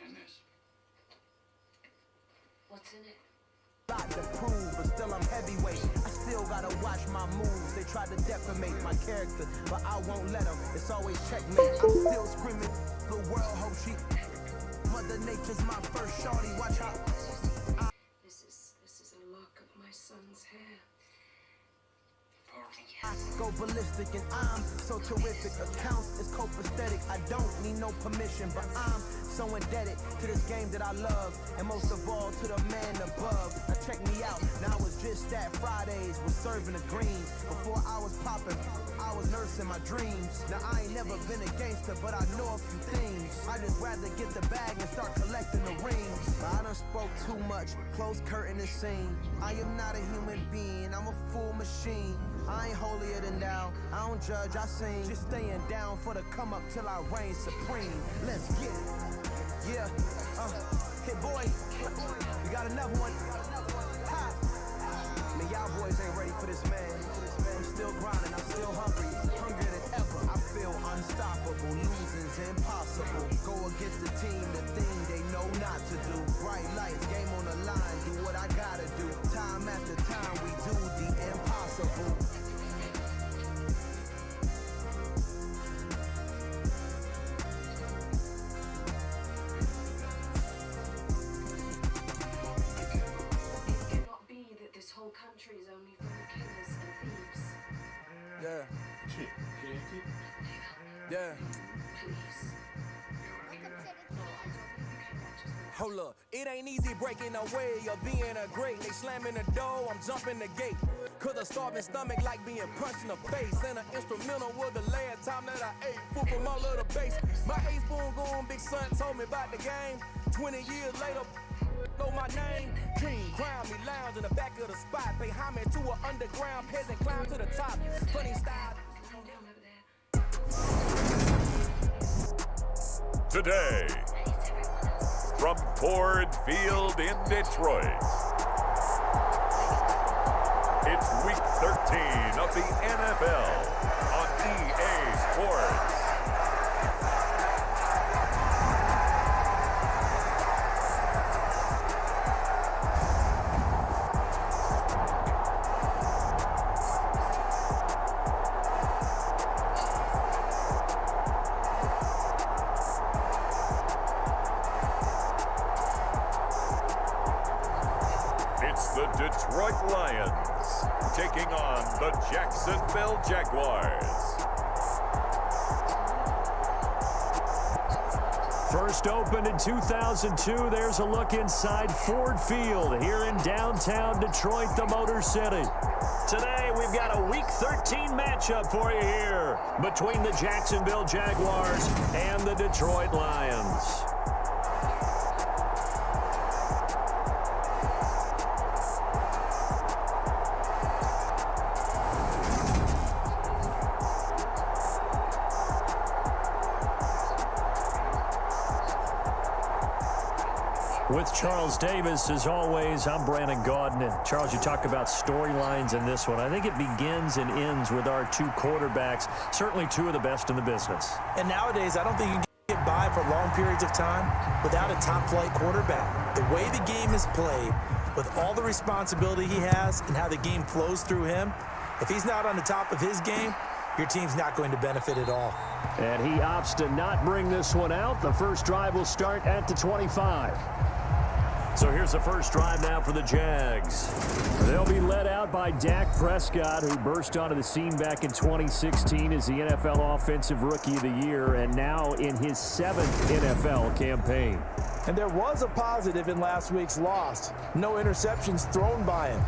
And this. What's in it? Lot to prove, but still I'm heavyweight. I still gotta watch my moves. They try to defamate my character, but I won't let them. It's always checkmate. I'm still screaming. The world hope she. Mother Nature's my first shorty. Watch how. This is a lock of my son's hair. I go ballistic and I'm so terrific. Accounts is copacetic. I don't need no permission, but I'm so indebted to this game that I love, and most of all to the man above. Now check me out. Now I was just at Fridays, was serving the greens. Before I was popping, I was nursing my dreams. Now I ain't never been a gangster, but I know a few things. I just rather get the bag and start collecting the rings. But I done spoke too much. Close curtain is seen. I am not a human being. I'm a full machine. I ain't holier than thou. I don't judge, I sing. Just staying down for the come up till I reign supreme. Let's get it. Yeah. Hit boy. We got another one. Ha. Man, y'all boys ain't ready for this, man. I'm still grinding. I'm still hungry. Hungrier than ever. I feel unstoppable. Losing's impossible. Go against the team, the thing they know not to do. Bright lights, game on the line. Do what I gotta do. Time after time, we do the impossible. Whole country is only full of killers and thieves. Yeah. Yeah. Please. Hold up, it ain't easy breaking away or being a great. They slamming the door, I'm jumping the gate. Cause a starving stomach like being punched in the face. And an instrumental was the last time that I ate food from all of the base. My A-spoon going, big son told me about the game. 20 years later, know my name. King crown me lounge in the back of the spot. Pay homage to an underground peasant, climb to the top. Funny style. Today, from Ford Field in Detroit, it's Week 13 of the NFL on EA Sports. The Detroit Lions taking on the Jacksonville Jaguars. First opened in 2002, there's a look inside Ford Field here in downtown Detroit, the Motor City. Today, we've got a Week 13 matchup for you here between the Jacksonville Jaguars and the Detroit Lions. With Charles Davis, as always, I'm Brandon Gaudin. And Charles, you talk about storylines in this one. I think it begins and ends with our two quarterbacks, certainly two of the best in the business. And nowadays, I don't think you can get by for long periods of time without a top-flight quarterback. The way the game is played, with all the responsibility he has and how the game flows through him, if he's not on the top of his game, your team's not going to benefit at all. And he opts to not bring this one out. The first drive will start at the 25. So here's the first drive now for the Jags. They'll be led out by Dak Prescott, who burst onto the scene back in 2016 as the NFL Offensive Rookie of the Year, and now in his 7th NFL campaign. And there was a positive in last week's loss. No interceptions thrown by him.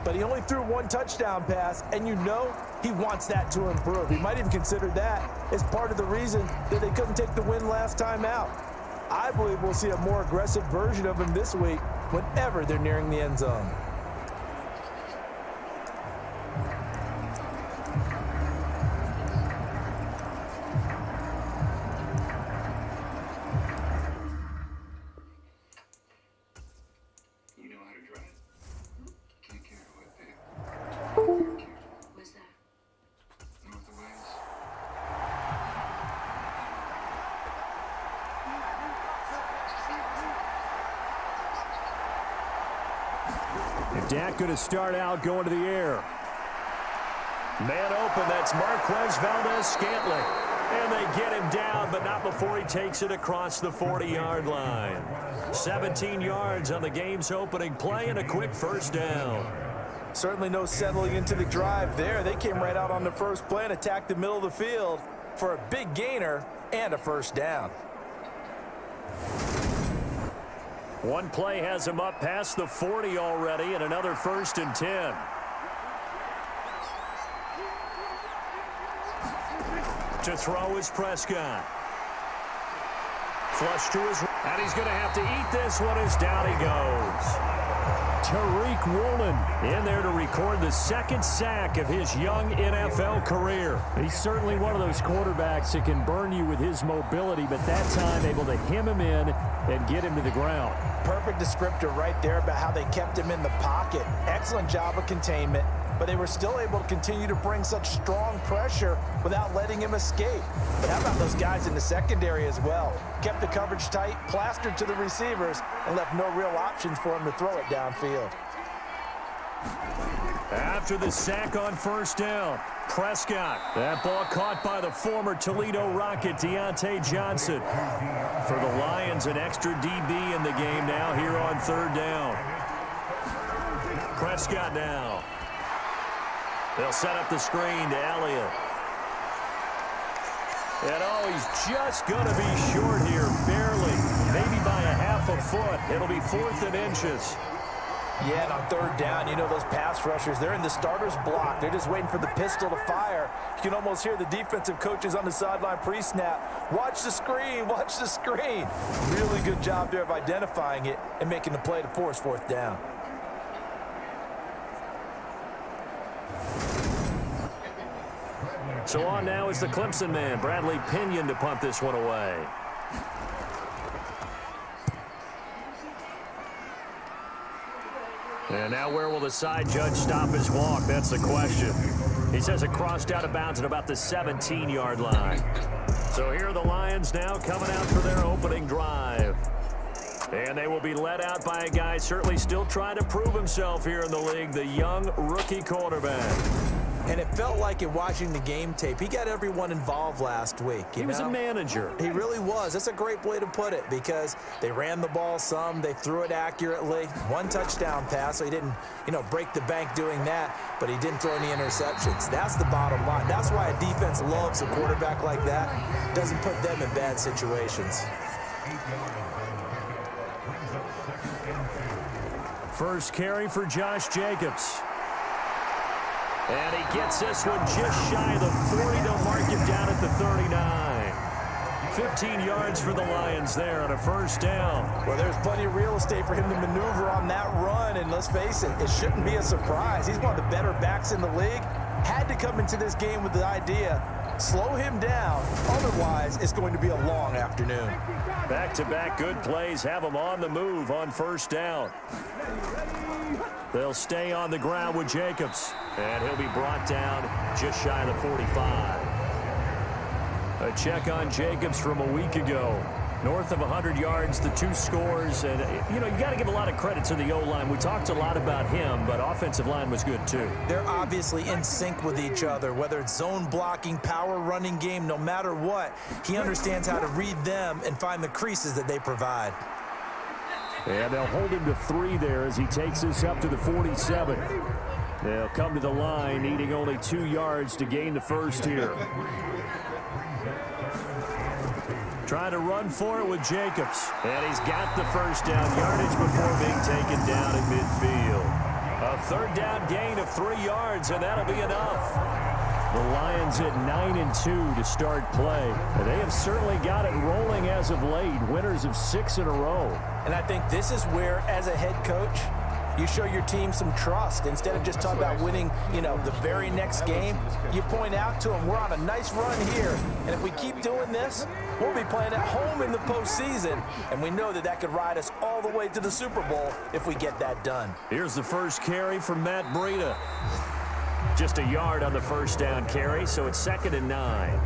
But he only threw one touchdown pass, and you know he wants that to improve. He might even consider that as part of the reason that they couldn't take the win last time out. I believe we'll see a more aggressive version of him this week whenever they're nearing the end zone. You know how to drive? Can't carry a wet pig. Where's that? North of Wales. Dak going to start out going to the air. Man open, that's Marquez Valdez-Scantling. And they get him down, but not before he takes it across the 40-yard line. 17 yards on the game's opening play and a quick first down. Certainly no settling into the drive there. They came right out on the first play and attacked the middle of the field for a big gainer and a first down. One play has him up past the 40 already, and another 1st and 10. To throw is Prescott. Flush to his, and he's going to have to eat this one as down he goes. Tariq Woolen in there to record the second sack of his young NFL career. He's certainly one of those quarterbacks that can burn you with his mobility, but that time able to hem him in and get him to the ground. Perfect descriptor right there about how they kept him in the pocket. Excellent job of containment, but they were still able to continue to bring such strong pressure without letting him escape. But how about those guys in the secondary as well? Kept the coverage tight, plastered to the receivers, and left no real options for him to throw it downfield. After the sack on first down, Prescott. That ball caught by the former Toledo Rocket, Deontay Johnson. For the Lions, an extra DB in the game now here on third down. Prescott now. They'll set up the screen to Elliott. And oh, he's just going to be short here, barely. Maybe by a half a foot. It'll be 4th and inches. Yeah, and on third down, you know those pass rushers, they're in the starter's block. They're just waiting for the pistol to fire. You can almost hear the defensive coaches on the sideline pre-snap. Watch the screen, watch the screen. Really good job there of identifying it and making the play to force 4th down. So on now is the Clemson man, Bradley Pinion, to punt this one away. And now where will the side judge stop his walk? That's the question. He says it crossed out of bounds at about the 17-yard line. So here are the Lions now coming out for their opening drive. And they will be led out by a guy certainly still trying to prove himself here in the league, the young rookie quarterback. And it felt like in watching the game tape, he got everyone involved last week. He was a manager. He really was. That's a great way to put it because they ran the ball some, they threw it accurately. 1 touchdown pass, so he didn't, break the bank doing that, but he didn't throw any interceptions. That's the bottom line. That's why a defense loves a quarterback like that. Doesn't put them in bad situations. First carry for Josh Jacobs. And he gets this one just shy of the 40. They'll mark him down at the 39. 15 yards for the Lions there on a first down. Well, there's plenty of real estate for him to maneuver on that run. And let's face it, it shouldn't be a surprise. He's one of the better backs in the league. Had to come into this game with the idea, slow him down. Otherwise, it's going to be a long afternoon. Back-to-back good plays have him on the move on first down. They'll stay on the ground with Jacobs. And he'll be brought down just shy of the 45. A check on Jacobs from a week ago. North of 100 yards, the 2 scores. And, you got to give a lot of credit to the O-line. We talked a lot about him, but offensive line was good, too. They're obviously in sync with each other, whether it's zone blocking, power running game, no matter what. He understands how to read them and find the creases that they provide. And they'll hold him to 3 there as he takes this up to the 47. They'll come to the line, needing only 2 yards to gain the first here. Trying to run for it with Jacobs. And he's got the first down yardage before being taken down in midfield. A third down gain of 3 yards, and that'll be enough. The Lions at 9-2 to start play. And they have certainly got it rolling as of late. Winners of 6 in a row. And I think this is where, as a head coach, you show your team some trust. Instead of just talking about winning, the very next game, you point out to them, we're on a nice run here. And if we keep doing this, we'll be playing at home in the postseason. And we know that could ride us all the way to the Super Bowl if we get that done. Here's the first carry from Matt Breida. Just a yard on the first down carry, so it's 2nd and 9.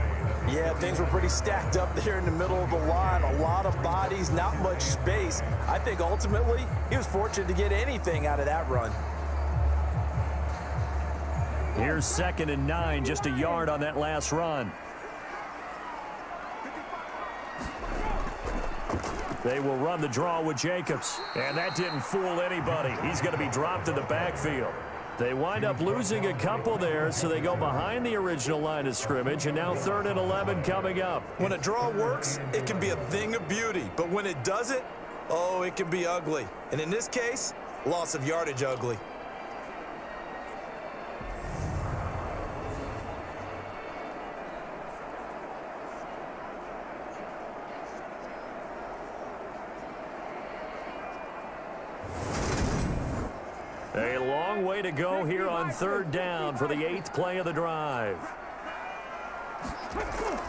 Yeah, things were pretty stacked up there in the middle of the line. A lot of bodies, not much space. I think ultimately he was fortunate to get anything out of that run. Here's 2nd and 9, just a yard on that last run. They will run the draw with Jacobs. And that didn't fool anybody. He's going to be dropped in the backfield. They wind up losing a couple there, so they go behind the original line of scrimmage, and now 3rd and 11 coming up. When a draw works, it can be a thing of beauty. But when it doesn't, oh, it can be ugly. And in this case, loss of yardage ugly. A long way to go here on 3rd down for the 8th play of the drive.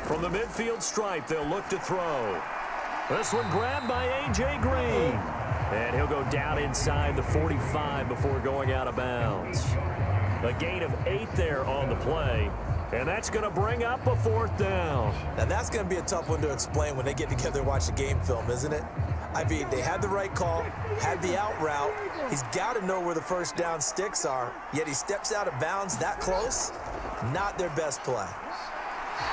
From the midfield stripe, they'll look to throw. This one grabbed by A.J. Green. And he'll go down inside the 45 before going out of bounds. A gain of 8 there on the play. And that's going to bring up a 4th down. Now, that's going to be a tough one to explain when they get together and watch the game film, isn't it? I mean, they had the right call, had the out route. He's got to know where the first down sticks are, yet he steps out of bounds that close. Not their best play.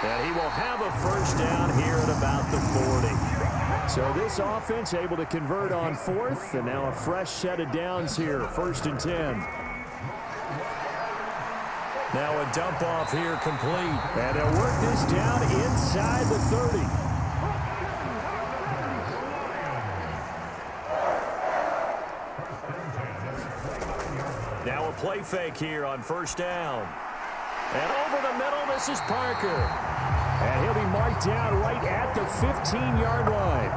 And he will have a 1st down here at about the 40. So this offense able to convert on 4th, and now a fresh set of downs here, 1st and 10. Now a dump off here complete. And they'll work this down inside the 30. Now a play fake here on 1st down. And over the middle, this is Parker. And he'll be marked down right at the 15-yard line.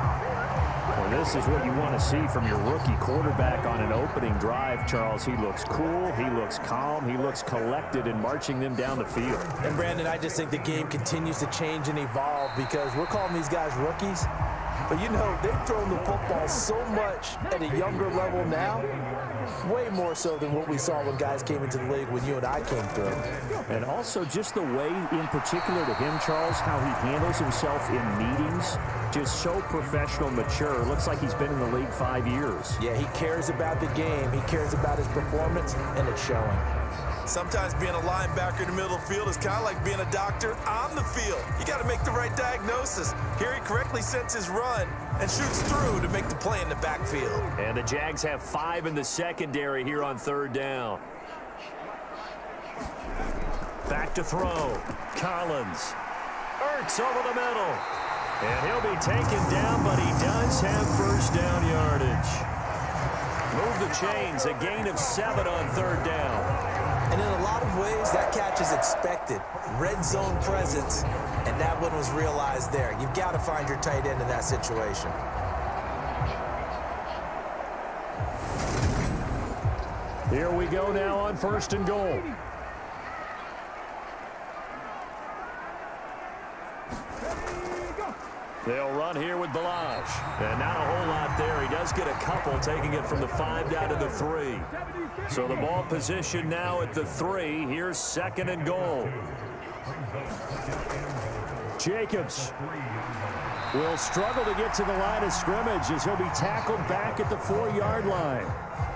Well, this is what you want to see from your rookie quarterback on an opening drive, Charles. He looks cool, he looks calm, he looks collected in marching them down the field. And, Brandon, I just think the game continues to change and evolve because we're calling these guys rookies. But, you know, they've thrown the football so much at a younger level now, way more so than what we saw when guys came into the league when you and I came through. And also just the way, in particular to him, Charles, how he handles himself in meetings, just so professional, mature. Looks like he's been in the league 5 years. Yeah, he cares about the game. He cares about his performance, and it's showing. Sometimes being a linebacker in the middle of the field is kind of like being a doctor on the field. You got to make the right diagnosis. Here he correctly sets his run and shoots through to make the play in the backfield. And the Jags have 5 in the secondary here on 3rd down. Back to throw. Collins. Ertz over the middle. And he'll be taken down, but he does have 1st down yardage. Move the chains, a gain of 7 on 3rd down. And in a lot of ways, that catch is expected. Red zone presence, and that one was realized there. You've got to find your tight end in that situation. Here we go now on 1st and goal. They'll run here with Balaj. And not a whole lot there. He does get a couple, taking it from the 5 down to the 3. So the ball position now at the 3. Here's 2nd and goal. Jacobs will struggle to get to the line of scrimmage as he'll be tackled back at the 4-yard line.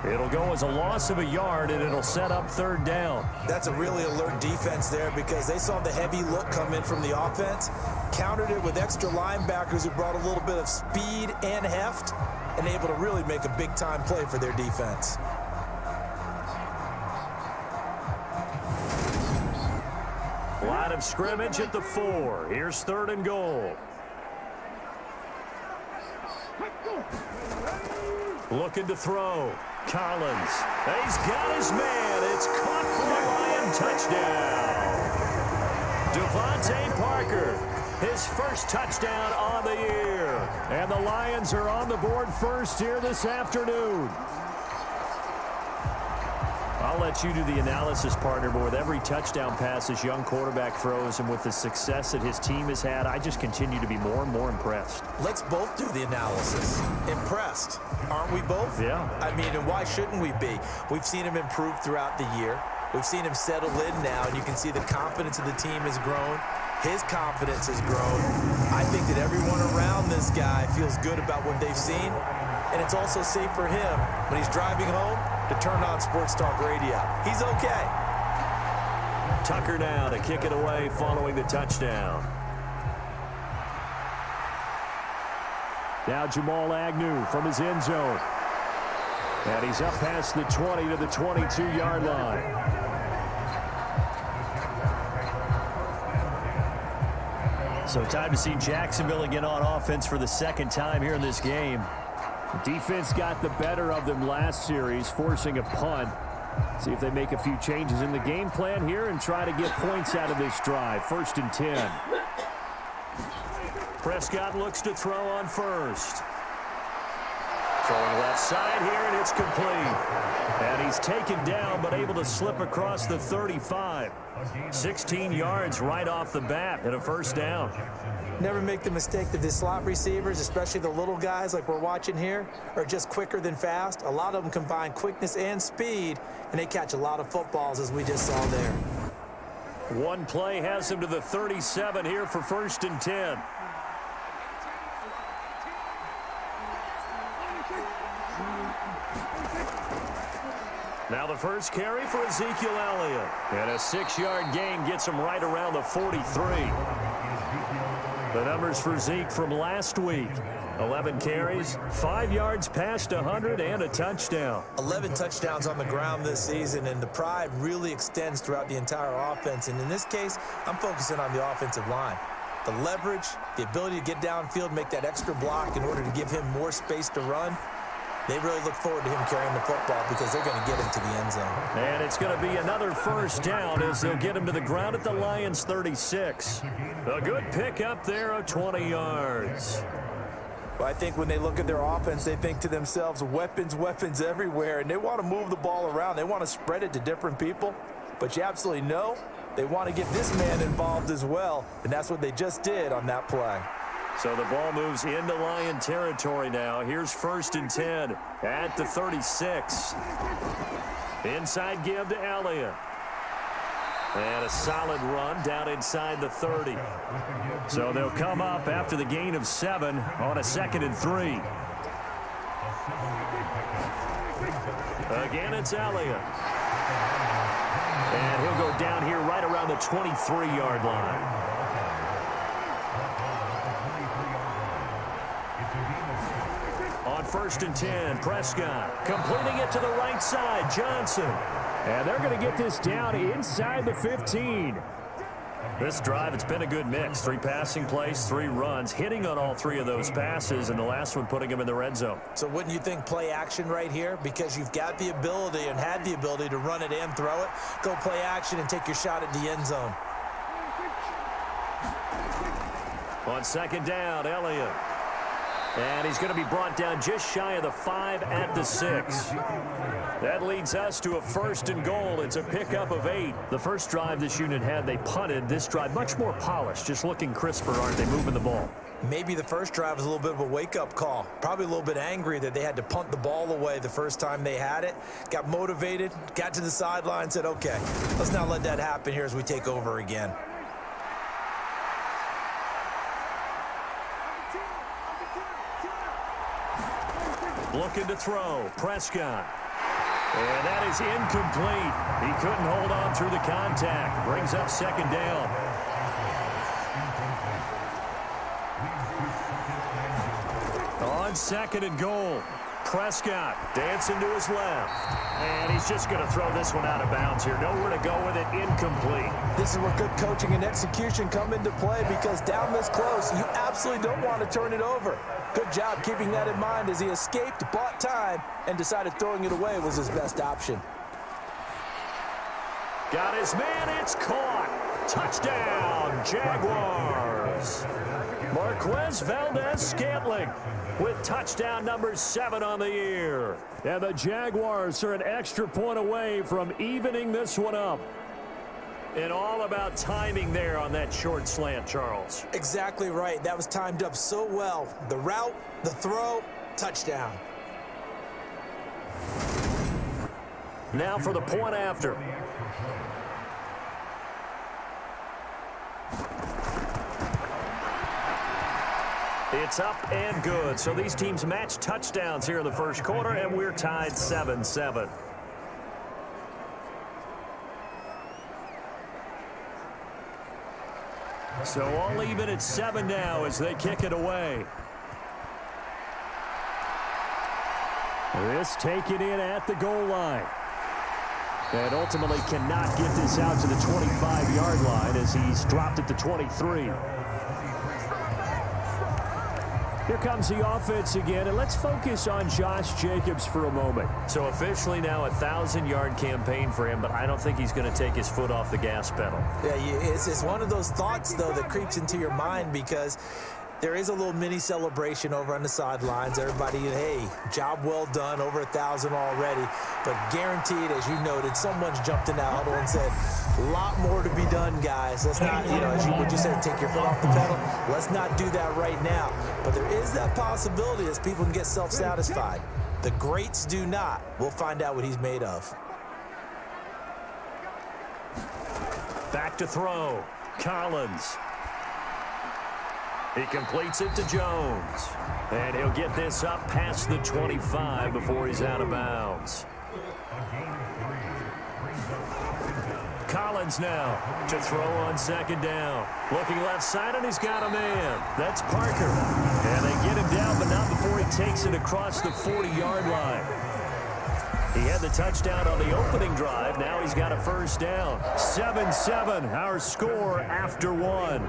It'll go as a loss of a yard, and it'll set up 3rd down. That's a really alert defense there because they saw the heavy look come in from the offense, countered it with extra linebackers who brought a little bit of speed and heft, and able to really make a big-time play for their defense. Line of scrimmage at the 4. Here's 3rd and goal. Looking to throw. Collins. He's got his man. It's caught for a Lion touchdown. Devontae Parker, his 1st touchdown on the year. And the Lions are on the board first here this afternoon. I'll let you do the analysis, partner, but with every touchdown pass his young quarterback throws and with the success that his team has had, I just continue to be more and more impressed. Let's both do the analysis. Impressed, aren't we both? Yeah. I mean, and why shouldn't we be? We've seen him improve throughout the year. We've seen him settle in now, and you can see the confidence of the team has grown. His confidence has grown. I think that everyone around this guy feels good about what they've seen, and it's also safe for him when he's driving home to turn on Sports Talk Radio. He's okay. Tucker now to kick it away following the touchdown. Now Jamal Agnew from his end zone. And he's up past the 20 to the 22-yard line. So time to see Jacksonville again on offense for the second time here in this game. The defense got the better of them last series, forcing a punt. See if they make a few changes in the game plan here and try to get points out of this drive. 1st and 10. Prescott looks to throw on first. Throwing left side here, and it's complete. And he's taken down, but able to slip across the 35. 16 yards right off the bat and a first down. Never make the mistake that the slot receivers, especially the little guys like we're watching here, are just quicker than fast. A lot of them combine quickness and speed, and they catch a lot of footballs, as we just saw there. One play has him to the 37 here for 1st and 10. Now the first carry for Ezekiel Elliott. And a 6-yard gain gets him right around the 43. The numbers for Zeke from last week. 11 carries, 5 yards past 100, and a touchdown. 11 touchdowns on the ground this season, and the pride really extends throughout the entire offense. And in this case, I'm focusing on the offensive line. The leverage, the ability to get downfield, make that extra block in order to give him more space to run. They really look forward to him carrying the football because they're going to get him to the end zone. And it's going to be another first down as they'll get him to the ground at the Lions' 36. A good pickup there of 20 yards. Well, I think when they look at their offense, they think to themselves, weapons, weapons everywhere, and they want to move the ball around. They want to spread it to different people, but you absolutely know they want to get this man involved as well, and that's what they just did on that play. So the ball moves into Lion territory now. Here's 1st and 10 at the 36. Inside give to Elliott. And a solid run down inside the 30. So they'll come up after the gain of 7 on a 2nd and 3. Again, it's Elliott. And he'll go down here right around the 23-yard line. On 1st and 10, Prescott completing it to the right side, Johnson. And they're going to get this down inside the 15. This drive, it's been a good mix. 3 passing plays, 3 runs, hitting on all 3 of those passes, and the last one putting them in the red zone. So wouldn't you think play action right here? Because you've got the ability and had the ability to run it and throw it. Go play action and take your shot at the end zone. On 2nd down, Elliott. And he's going to be brought down just shy of the 5 at the 6. That leads us to a 1st and goal. It's a pickup of 8. The first drive this unit had, they punted. This drive, much more polished, just looking crisper, aren't they, moving the ball? Maybe the first drive was a little bit of a wake-up call. Probably a little bit angry that they had to punt the ball away the first time they had it. Got motivated, got to the sideline, said, okay, let's not let that happen here as we take over again. Looking to throw, Prescott. And that is incomplete. He couldn't hold on through the contact. Brings up 2nd down. On 2nd and goal, Prescott dancing to his left. And he's just going to throw this one out of bounds here. Nowhere to go with it, incomplete. This is where good coaching and execution come into play, because down this close, you absolutely don't want to turn it over. Good job keeping that in mind as he escaped, bought time, and decided throwing it away was his best option. Got his man, it's caught. Touchdown, Jaguars. Marquez Valdez-Scantling with touchdown number 7 on the year. And the Jaguars are an extra point away from evening this one up. And all about timing there on that short slant, Charles. Exactly right. That was timed up so well. The route, the throw, touchdown. Now for the point after. It's up and good. So these teams match touchdowns here in the first quarter, and we're tied 7-7. So all even at 7 now as they kick it away. This taken in at the goal line. And ultimately cannot get this out to the 25-yard line as he's dropped at the 23. Here comes the offense again, and let's focus on Josh Jacobs for a moment. So officially now a 1,000-yard campaign for him, but I don't think he's going to take his foot off the gas pedal. Yeah, it's one of those thoughts, though, that creeps into your mind because there is a little mini celebration over on the sidelines. Everybody, hey, job well done, over 1,000 already. But guaranteed, as you noted, someone's jumped in that huddle and said, a lot more to be done, guys. Let's not, as you would just say, take your foot off the pedal. Let's not do that right now. But there is that possibility as people can get self-satisfied. The greats do not. We'll find out what he's made of. Back to throw. Collins. He completes it to Jones. And he'll get this up past the 25 before he's out of bounds. Collins now to throw on 2nd down. Looking left side, and he's got a man. That's Parker. And they get him down, but not before he takes it across the 40-yard line. He had the touchdown on the opening drive. Now he's got a 1st down. 7-7, our score after 1.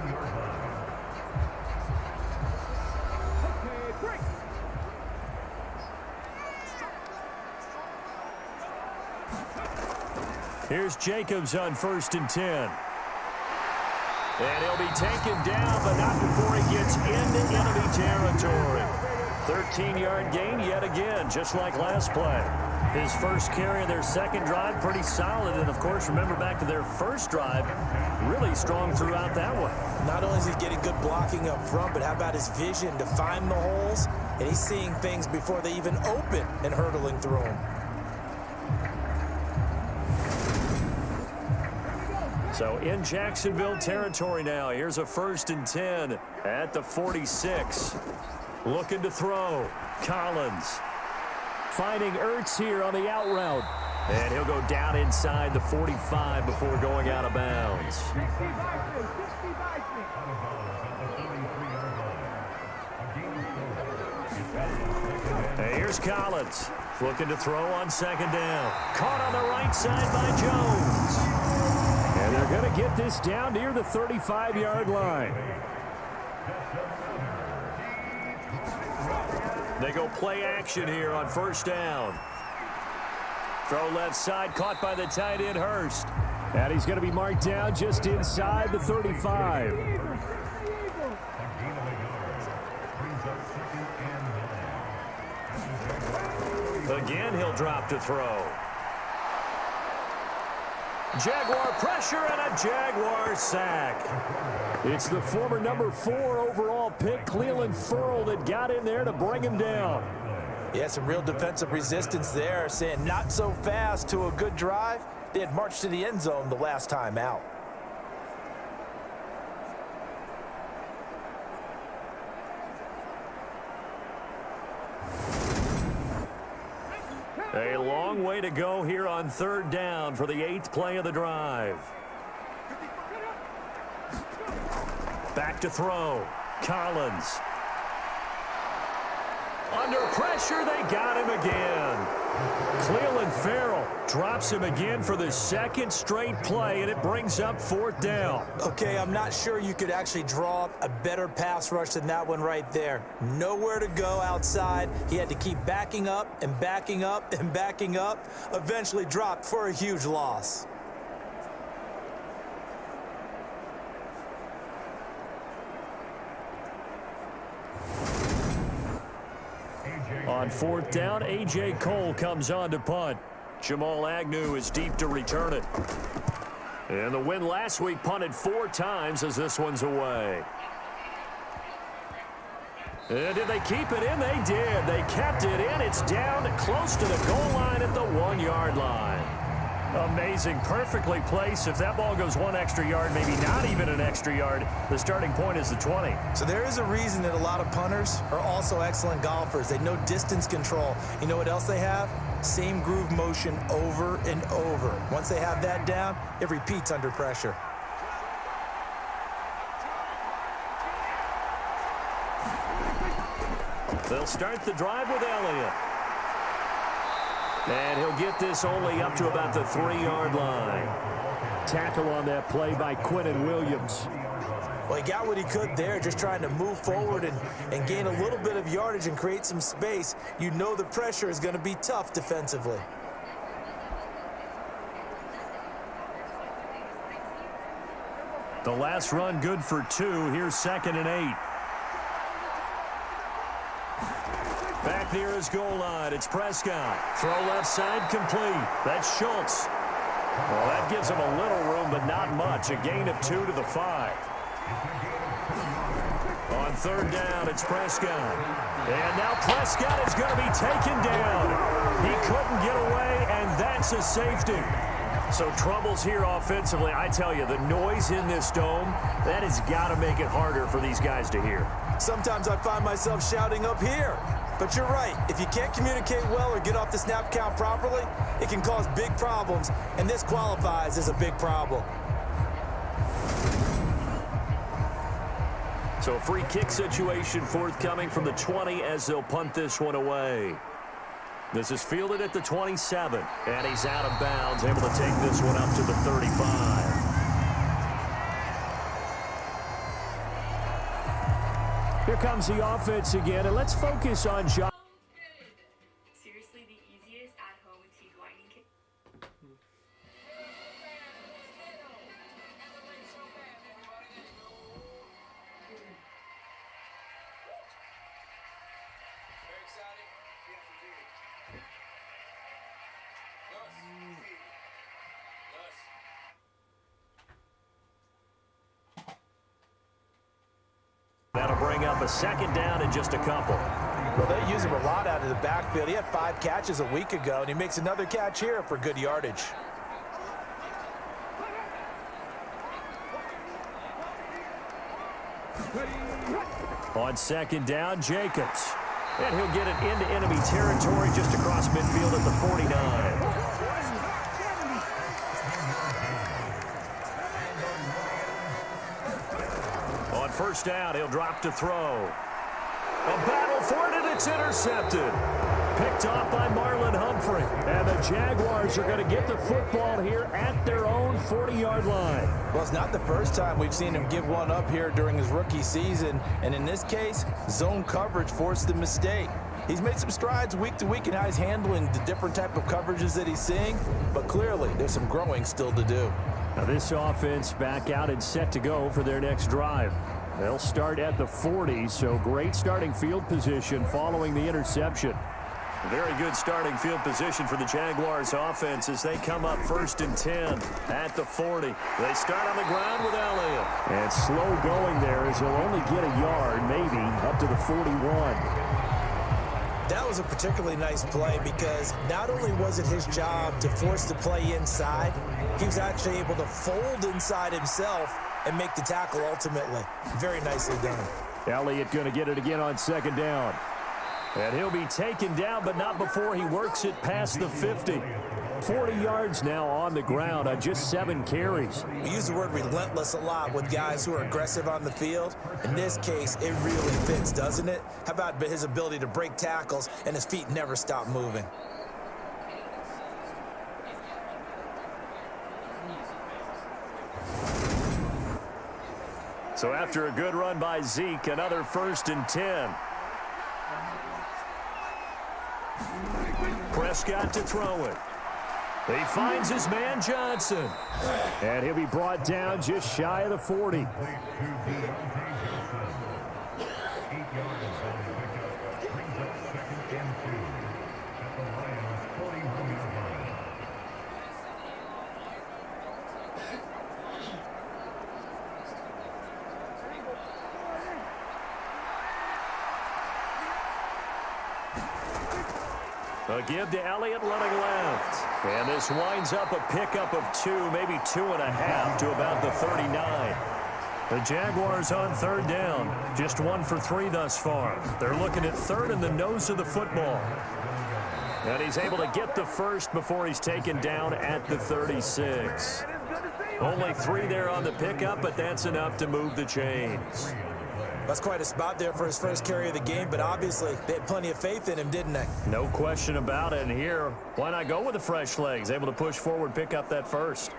Here's Jacobs on 1st and 10. And he'll be taken down, but not before he gets into enemy territory. 13-yard gain yet again, just like last play. His first carry of their 2nd drive, pretty solid. And, of course, remember back to their 1st drive, really strong throughout that one. Not only is he getting good blocking up front, but how about his vision to find the holes? And he's seeing things before they even open and hurtling through them. So in Jacksonville territory now. Here's a 1st and 10 at the 46. Looking to throw. Collins. Finding Ertz here on the out route. And he'll go down inside the 45 before going out of bounds. And here's Collins. Looking to throw on 2nd down. Caught on the right side by Jones. And they're going to get this down near the 35-yard line. They go play action here on 1st down. Throw left side, caught by the tight end Hurst. And he's going to be marked down just inside the 35. Again, he'll drop to throw. Jaguar pressure and a Jaguar sack. It's the former number 4 overall pick, Cleveland Ferrell, that got in there to bring him down. Yeah, some real defensive resistance there, saying not so fast to a good drive. They had marched to the end zone the last time out. A long way to go here on 3rd down for the 8th play of the drive. Back to throw. Collins. Under pressure, they got him again. Cleveland Ferrell drops him again for the 2nd straight play, and it brings up 4th down. Okay, I'm not sure you could actually draw up a better pass rush than that one right there. Nowhere to go outside. He had to keep backing up and backing up and backing up. Eventually dropped for a huge loss. On 4th down, A.J. Cole comes on to punt. Jamal Agnew is deep to return it. And the win last week punted 4 times as this one's away. And did they keep it in? They did. They kept it in. It's down close to the goal line at the 1-yard line. Amazing. Perfectly placed. If that ball goes 1 extra yard, maybe not even an extra yard, the starting point is the 20. So there is a reason that a lot of punters are also excellent golfers. They know distance control. You know what else they have? Same groove motion over and over. Once they have that down, it repeats under pressure. They'll start the drive with Elliott. And he'll get this only up to about the 3-yard line. Tackle on that play by Quinnen Williams. Well, he got what he could there, just trying to move forward and gain a little bit of yardage and create some space. You know the pressure is going to be tough defensively. The last run good for 2. Here's 2nd and 8. Back near his goal line, it's Prescott. Throw left side complete. That's Schultz. Well, that gives him a little room, but not much. A gain of 2 to the 5. On 3rd down, it's Prescott. And now Prescott is going to be taken down. He couldn't get away, and that's a safety. So troubles here offensively. I tell you, the noise in this dome, that has got to make it harder for these guys to hear. Sometimes I find myself shouting up here. But you're right. If you can't communicate well or get off the snap count properly, it can cause big problems, and this qualifies as a big problem. So a free kick situation forthcoming from the 20 as they'll punt this one away. This is fielded at the 27, and he's out of bounds, able to take this one up to the 35. Here comes the offense again, and let's focus on John. Seriously, the easiest at-home tea whining kick. Very excited? Yes, indeed. That'll bring up a 2nd down and just a couple. Well, they use him a lot out of the backfield. He had 5 catches a week ago, and he makes another catch here for good yardage. On 2nd down, Jacobs. And he'll get it into enemy territory just across midfield at the 49. On 1st down, he'll drop to throw. A battle for it, and it's intercepted. Picked off by Marlon Humphrey. And the Jaguars are going to get the football here at their own 40-yard line. Well, it's not the first time we've seen him give one up here during his rookie season. And in this case, zone coverage forced the mistake. He's made some strides week to week in how he's handling the different type of coverages that he's seeing. But clearly, there's some growing still to do. Now this offense back out and set to go for their next drive. They'll start at the 40, so great starting field position following the interception. Very good starting field position for the Jaguars offense as they come up 1st and 10 at the 40. They start on the ground with Elliott. And slow going there as he'll only get a yard, maybe, up to the 41. That was a particularly nice play because not only was it his job to force the play inside, he was actually able to fold inside himself and make the tackle ultimately. Very nicely done. Elliott going to get it again on 2nd down. And he'll be taken down, but not before he works it past the 50. 40 yards now on the ground on just 7 carries. We use the word relentless a lot with guys who are aggressive on the field. In this case, it really fits, doesn't it? How about his ability to break tackles and his feet never stop moving? So after a good run by Zeke, another 1st and 10. Prescott to throw it. He finds his man Johnson. And he'll be brought down just shy of the 40. A give to Elliott running left. And this winds up a pickup of 2, maybe 2.5 to about the 39. The Jaguars on 3rd down. Just 1 for 3 thus far. They're looking at 3rd and the nose of the football. And he's able to get the first before he's taken down at the 36. Only 3 there on the pickup, but that's enough to move the chains. That's quite a spot there for his first carry of the game, but obviously they had plenty of faith in him, didn't they? No question about it. And here, why not go with the fresh legs? Able to push forward, pick up that first.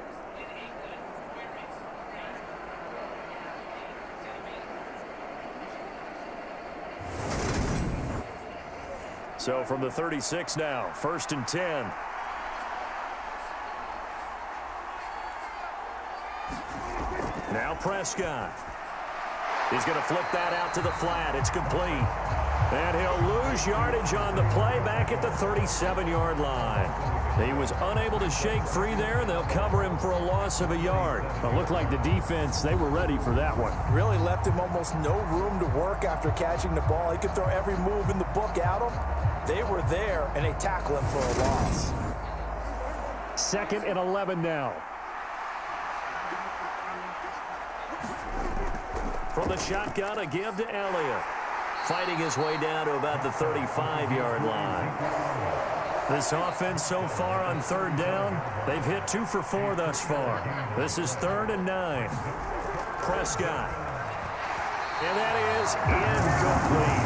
So from the 36 now, 1st and 10. Now Prescott. He's going to flip that out to the flat. It's complete. And he'll lose yardage on the play back at the 37-yard line. He was unable to shake free there, and they'll cover him for a loss of a yard. It looked like the defense, they were ready for that one. Really left him almost no room to work after catching the ball. He could throw every move in the book at him. They were there, and they tackle him for a loss. 2nd and 11 now. From the shotgun, a give to Elliott. Fighting his way down to about the 35-yard line. This offense so far on 3rd down, they've hit 2 for 4 thus far. This is 3rd and 9. Prescott. And that is incomplete.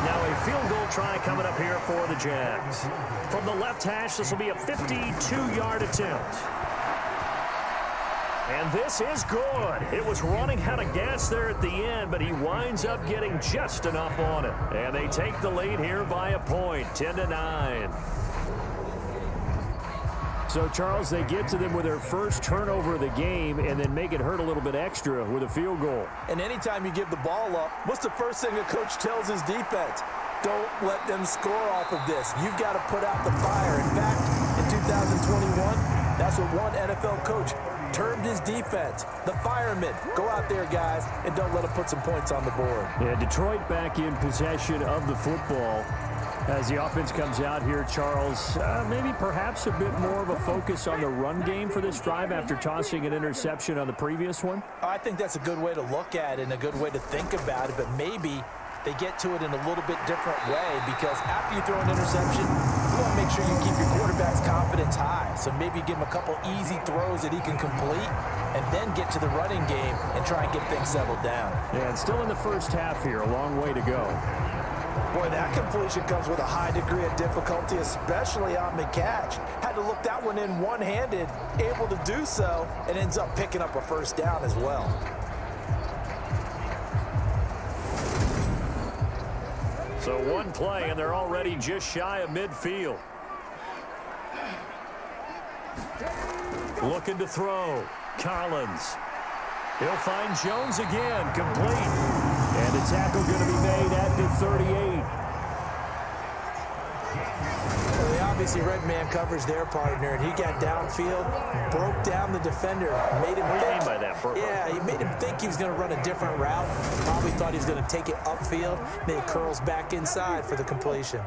Now a field goal try coming up here for the Jags. From the left hash, this will be a 52-yard attempt. And this is good. It was running out of gas there at the end, but he winds up getting just enough on it. And they take the lead here by a point, 10-9. So, Charles, they get to them with their first turnover of the game and then make it hurt a little bit extra with a field goal. And anytime you give the ball up, what's the first thing a coach tells his defense? Don't let them score off of this. You've got to put out the fire. In fact, in 2021, that's what one NFL coach termed his defense. The firemen. Go out there, guys, and don't let them put some points on the board. Yeah, Detroit back in possession of the football. As the offense comes out here, Charles, maybe perhaps a bit more of a focus on the run game for this drive after tossing an interception on the previous one? I think that's a good way to look at it and a good way to think about it, but maybe they get to it in a little bit different way because after you throw an interception, you want to make sure you keep your quarterback's confidence high. So maybe give him a couple easy throws that he can complete and then get to the running game and try and get things settled down. Yeah, and still in the first half here, a long way to go. Boy, that completion comes with a high degree of difficulty, especially on the catch. Had to look that one in one-handed, able to do so, and ends up picking up a first down as well. So one play, and they're already just shy of midfield. Looking to throw. Collins. He'll find Jones again, complete. And the tackle going to be made at the 38. Well, they obviously read man coverage their partner, and he got downfield, broke down the defender, made him think. By that, yeah, he made him think he was going to run a different route. Probably thought he was going to take it upfield. Then he curls back inside for the completion.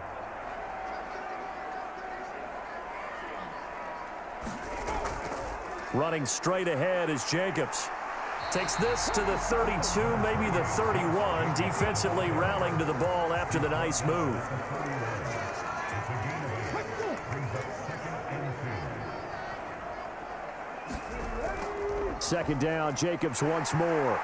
Running straight ahead is Jacobs. Takes this to the 32, maybe the 31. Defensively rallying to the ball after the nice move. Second down, Jacobs once more.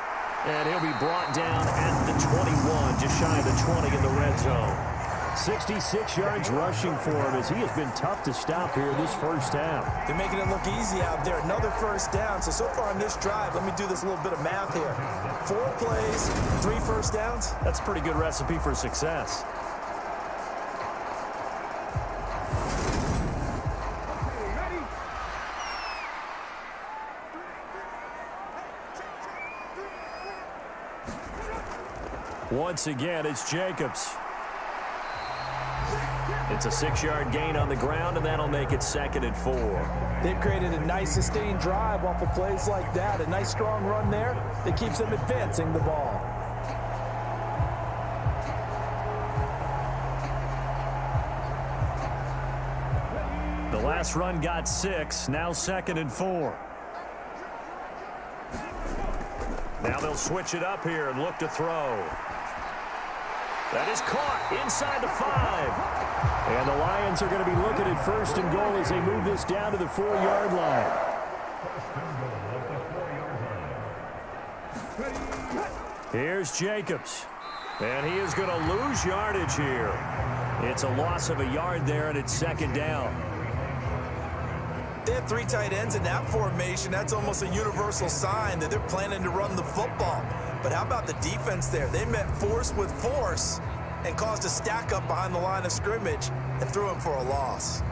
And he'll be brought down at the 21, just shy of the 20 in the red zone. 66 yards rushing for him as he has been tough to stop here this first half. They're making it look easy out there. Another first down. So far on this drive, let me do this little bit of math here. 4 plays, 3 first downs. That's a pretty good recipe for success. Once again, it's Jacobs. It's a 6-yard gain on the ground, and that'll make it 2nd and 4. They've created a nice sustained drive off of plays like that. A nice strong run there that keeps them advancing the ball. The last run got 6, now 2nd and 4. Now they'll switch it up here and look to throw. That is caught inside the 5. And the Lions are going to be looking at 1st and goal as they move this down to the 4-yard line. Here's Jacobs. And he is going to lose yardage here. It's a loss of a yard there, and it's second down. They have 3 tight ends in that formation. That's almost a universal sign that they're planning to run the football. But how about the defense there? They met force with force and caused a stack up behind the line of scrimmage and threw him for a loss.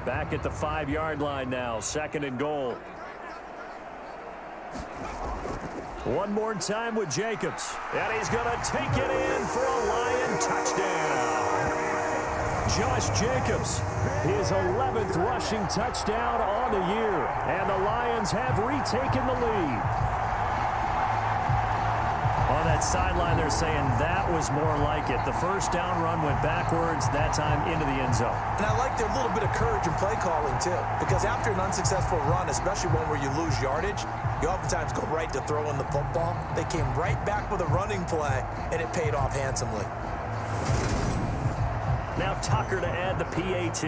Back at the 5-yard line now, 2nd and goal. One more time with Jacobs. And he's going to take it in for a Lion touchdown. Josh Jacobs, his 11th rushing touchdown on the year. And the Lions have retaken the lead. On that sideline, they're saying that was more like it. The first down run went backwards, that time into the end zone. And I like their little bit of courage in play calling, too. Because after an unsuccessful run, especially one where you lose yardage, you oftentimes go right to throwing the football. They came right back with a running play, and it paid off handsomely. Now Tucker to add the PAT.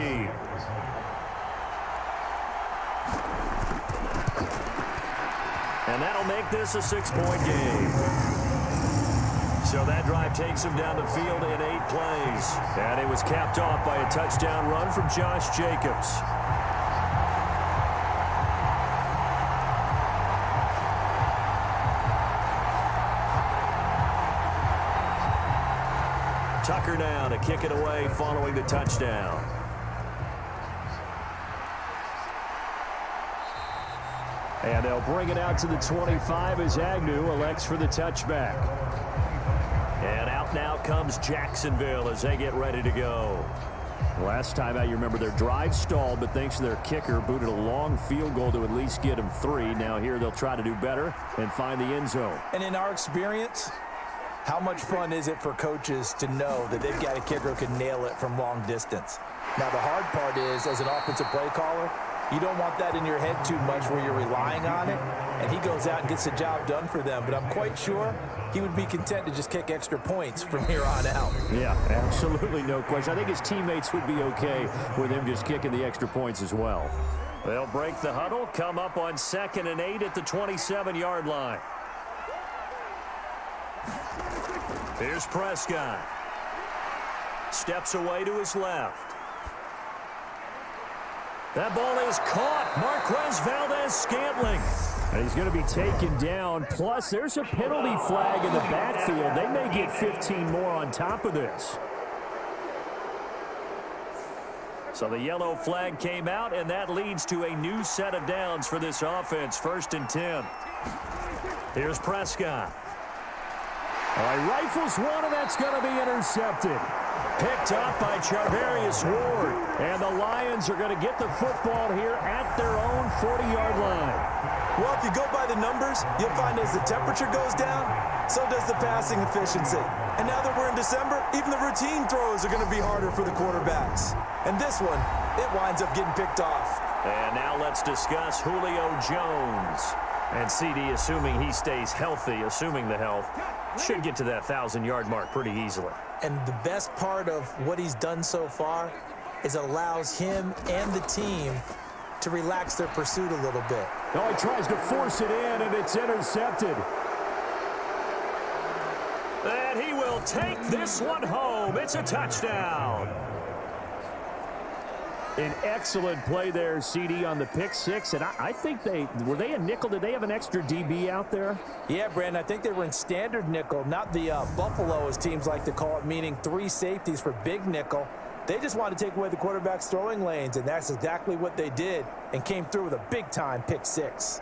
And that'll make this a 6-point game. So that drive takes him down the field in 8 plays. And it was capped off by a touchdown run from Josh Jacobs. Tucker now to kick it away following the touchdown. And they'll bring it out to the 25 as Agnew elects for the touchback. And out now comes Jacksonville as they get ready to go. Last time out, you remember their drive stalled, but thanks to their kicker, booted a long field goal to at least get them 3. Now here they'll try to do better and find the end zone. And in our experience, how much fun is it for coaches to know that they've got a kicker who can nail it from long distance? Now, the hard part is, as an offensive play caller, you don't want that in your head too much where you're relying on it, and he goes out and gets the job done for them. But I'm quite sure he would be content to just kick extra points from here on out. Yeah, absolutely no question. I think his teammates would be okay with him just kicking the extra points as well. They'll break the huddle, come up on 2nd and 8 at the 27-yard line. Here's Prescott. Steps away to his left. That ball is caught. Marquez Valdez-Scantling. And he's going to be taken down. Plus, there's a penalty flag in the backfield. They may get 15 more on top of this. So the yellow flag came out, and that leads to a new set of downs for this offense. 1st and 10. Here's Prescott. All right, rifles one, and that's going to be intercepted. Picked up by Charvarius Ward. And the Lions are going to get the football here at their own 40-yard line. Well, if you go by the numbers, you'll find as the temperature goes down, so does the passing efficiency. And now that we're in December, even the routine throws are going to be harder for the quarterbacks. And this one, it winds up getting picked off. And now let's discuss Julio Jones. And CD, assuming he stays healthy, assuming the health, should get to that 1,000-yard mark pretty easily. And the best part of what he's done so far is it allows him and the team to relax their pursuit a little bit. Oh, he tries to force it in, and it's intercepted. And he will take this one home. It's a touchdown. An excellent play there, CD, on the pick six. And I think were they a nickel? Did they have an extra DB out there? Yeah, Brandon, I think they were in standard nickel, not the Buffalo, as teams like to call it, meaning 3 safeties for big nickel. They just wanted to take away the quarterback's throwing lanes, and that's exactly what they did, and came through with a big-time pick six.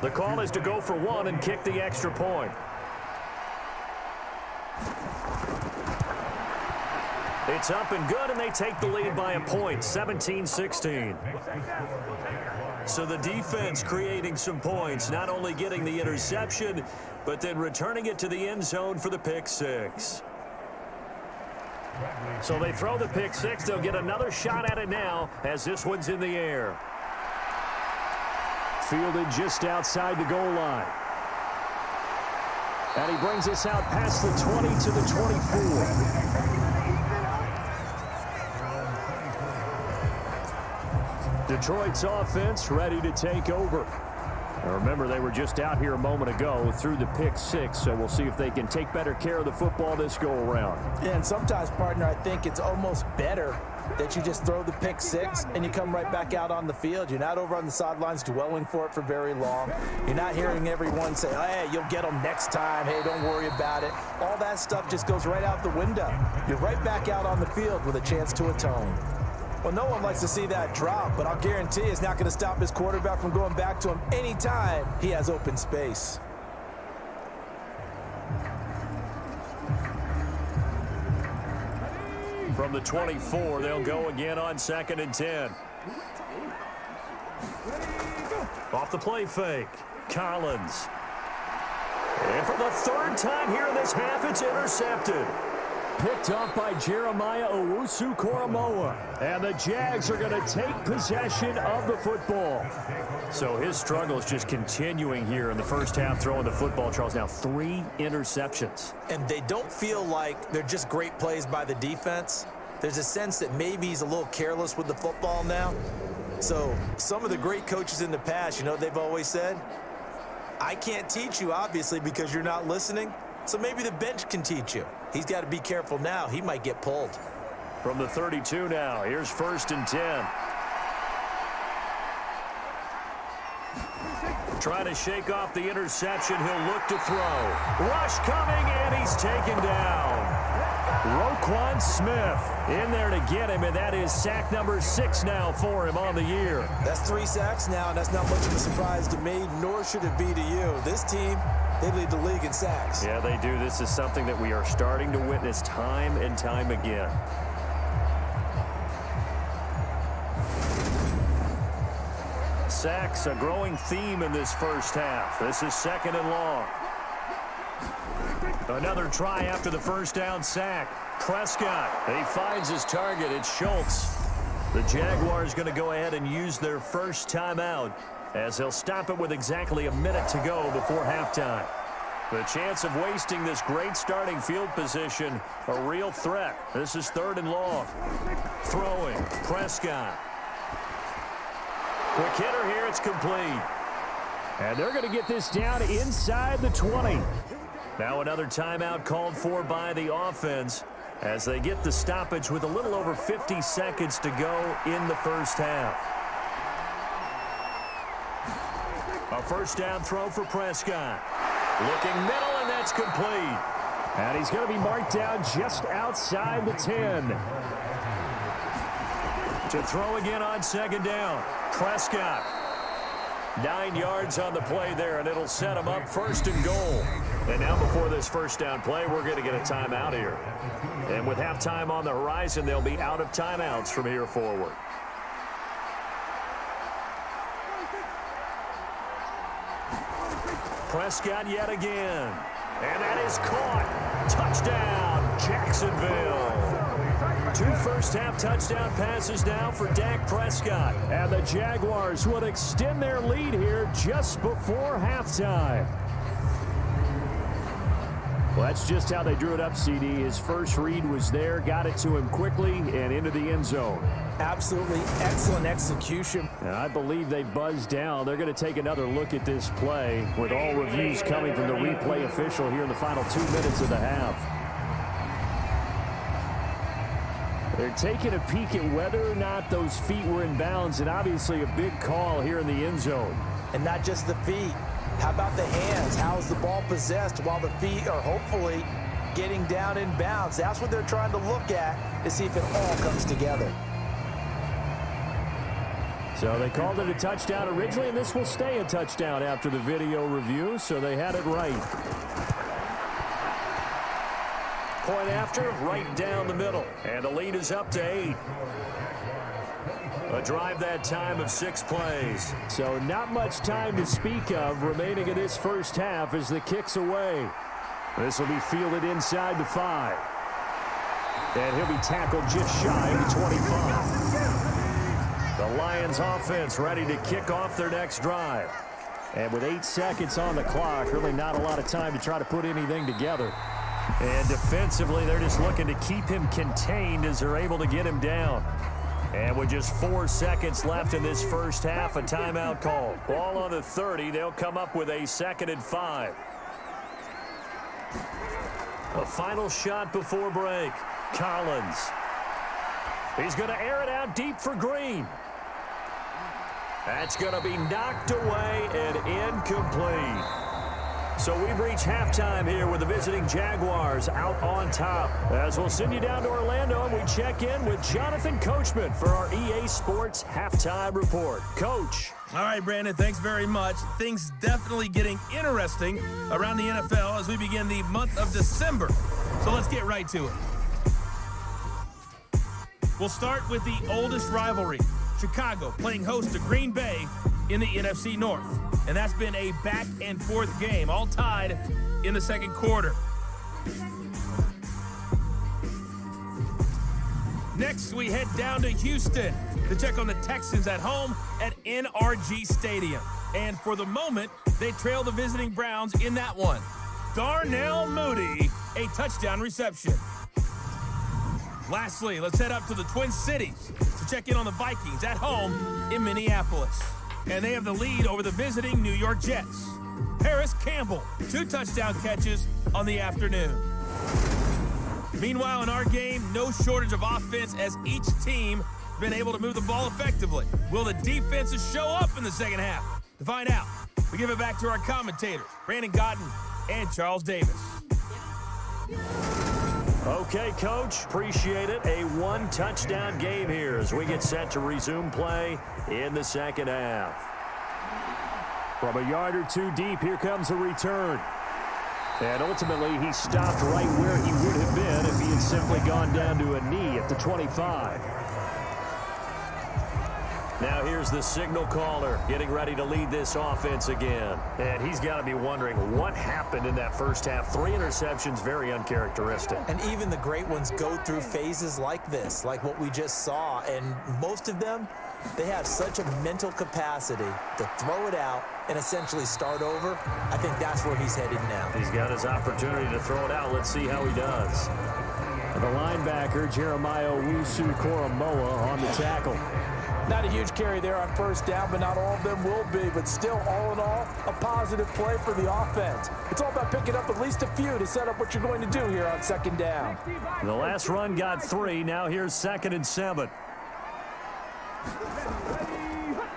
The call is to go for 1 and kick the extra point. It's up and good, and they take the lead by a point, 17-16. So the defense creating some points, not only getting the interception, but then returning it to the end zone for the pick six. So they throw the pick six. They'll get another shot at it now as this one's in the air. Fielded just outside the goal line. And he brings us out past the 20 to the 24. Detroit's offense ready to take over. Now remember, they were just out here a moment ago through the pick 6, so we'll see if they can take better care of the football this go-around. Yeah, and sometimes, partner, I think it's almost better that you just throw the pick 6 and you come right back out on the field. You're not over on the sidelines dwelling for it for very long. You're not hearing everyone say, oh, hey, you'll get them next time. Hey, don't worry about it. All that stuff just goes right out the window. You're right back out on the field with a chance to atone. Well, no one likes to see that drop, but I'll guarantee it's not going to stop his quarterback from going back to him anytime he has open space. From the 24, they'll go again on 2nd and 10. Off the play fake, Collins. And for the 3rd time here in this half, it's intercepted. Picked up by Jeremiah Owusu-Koramoah. And the Jags are going to take possession of the football. So his struggle is just continuing here in the first half, throwing the football. Charles, now 3 interceptions. And they don't feel like they're just great plays by the defense. There's a sense that maybe he's a little careless with the football now. So some of the great coaches in the past, you know what they've always said? I can't teach you, obviously, because you're not listening. So maybe the bench can teach you. He's got to be careful now. He might get pulled. From the 32 now, here's 1st and 10. Trying to shake off the interception. He'll look to throw. Rush coming, and he's taken down. Roquan Smith in there to get him, and that is sack number 6 now for him on the year. That's 3 sacks now, and that's not much of a surprise to me, nor should it be to you. This team, they lead the league in sacks. Yeah, they do. This is something that we are starting to witness time and time again. Sacks, a growing theme in this first half. This is 2nd and long. Another try after the first down sack. Prescott, he finds his target. It's Schultz. The Jaguars going to go ahead and use their first timeout as they'll stop it with exactly a minute to go before halftime. The chance of wasting this great starting field position, a real threat. This is 3rd and long. Throwing, Prescott. Quick hitter here, it's complete. And they're going to get this down inside the 20. Now another timeout called for by the offense as they get the stoppage with a little over 50 seconds to go in the first half. A first down throw for Prescott. Looking middle, and that's complete. And he's going to be marked down just outside the 10. To throw again on 2nd down. Prescott. 9 yards on the play there, and it'll set him up 1st and goal. And now before this first down play, we're going to get a timeout here. And with halftime on the horizon, they'll be out of timeouts from here forward. Prescott yet again. And that is caught. Touchdown, Jacksonville. 2 first-half touchdown passes now for Dak Prescott. And the Jaguars would extend their lead here just before halftime. Well, that's just how they drew it up, CD. His first read was there, got it to him quickly, and into the end zone. Absolutely excellent execution. And I believe they buzzed down. They're going to take another look at this play with all reviews coming from the replay official here in the final 2 minutes of the half. They're taking a peek at whether or not those feet were in bounds, and obviously a big call here in the end zone. And not just the feet. How about the hands? How is the ball possessed while the feet are hopefully getting down in bounds? That's what they're trying to look at to see if it all comes together. So they called it a touchdown originally, and this will stay a touchdown after the video review, so they had it right. Point after, right down the middle, and the lead is up to 8. A drive that time of 6 plays. So not much time to speak of remaining in this first half as the kick's away. This will be fielded inside the 5. And he'll be tackled just shy of the 25. The Lions offense ready to kick off their next drive. And with 8 seconds on the clock, really not a lot of time to try to put anything together. And defensively, they're just looking to keep him contained as they're able to get him down. And with just 4 seconds left in this first half, a timeout call. Ball on the 30. They'll come up with a 2nd and 5. A final shot before break. Collins. He's going to air it out deep for Green. That's going to be knocked away and incomplete. So we've reached halftime here with the visiting Jaguars out on top. As we'll send you down to Orlando and we check in with Jonathan Coachman for our EA Sports Halftime Report. Coach. All right, Brandon, thanks very much. Things definitely getting interesting around the NFL as we begin the month of December. So let's get right to it. We'll start with the oldest rivalry, Chicago playing host to Green Bay in the NFC North. And that's been a back-and-forth game, all tied in the second quarter. Next, we head down to Houston to check on the Texans at home at NRG Stadium. And for the moment, they trail the visiting Browns in that one. Darnell Mooney, a touchdown reception. Lastly, let's head up to the Twin Cities to check in on the Vikings at home in Minneapolis. And they have the lead over the visiting New York Jets. Paris Campbell, 2 touchdown catches on the afternoon. Meanwhile, in our game, no shortage of offense as each team has been able to move the ball effectively. Will the defenses show up in the second half? To find out, we give it back to our commentators, Brandon Godden and Charles Davis. Okay, Coach, appreciate it. A 1-touchdown game here as we get set to resume play in the second half. From a yard or 2 deep, here comes a return. And ultimately, he stopped right where he would have been if he had simply gone down to a knee at the 25. Now here's the signal caller getting ready to lead this offense again. And he's got to be wondering what happened in that first half. 3 interceptions, very uncharacteristic. And even the great ones go through phases like this, like what we just saw. And most of them, they have such a mental capacity to throw it out and essentially start over. I think that's where he's headed now. He's got his opportunity to throw it out. Let's see how he does. The linebacker, Jeremiah Owusu-Koramoah, on the tackle. Not a huge carry there on first down, but not all of them will be. But still, all in all, a positive play for the offense. It's all about picking up at least a few to set up what you're going to do here on second down. The last run got 3. Now here's 2nd and 7.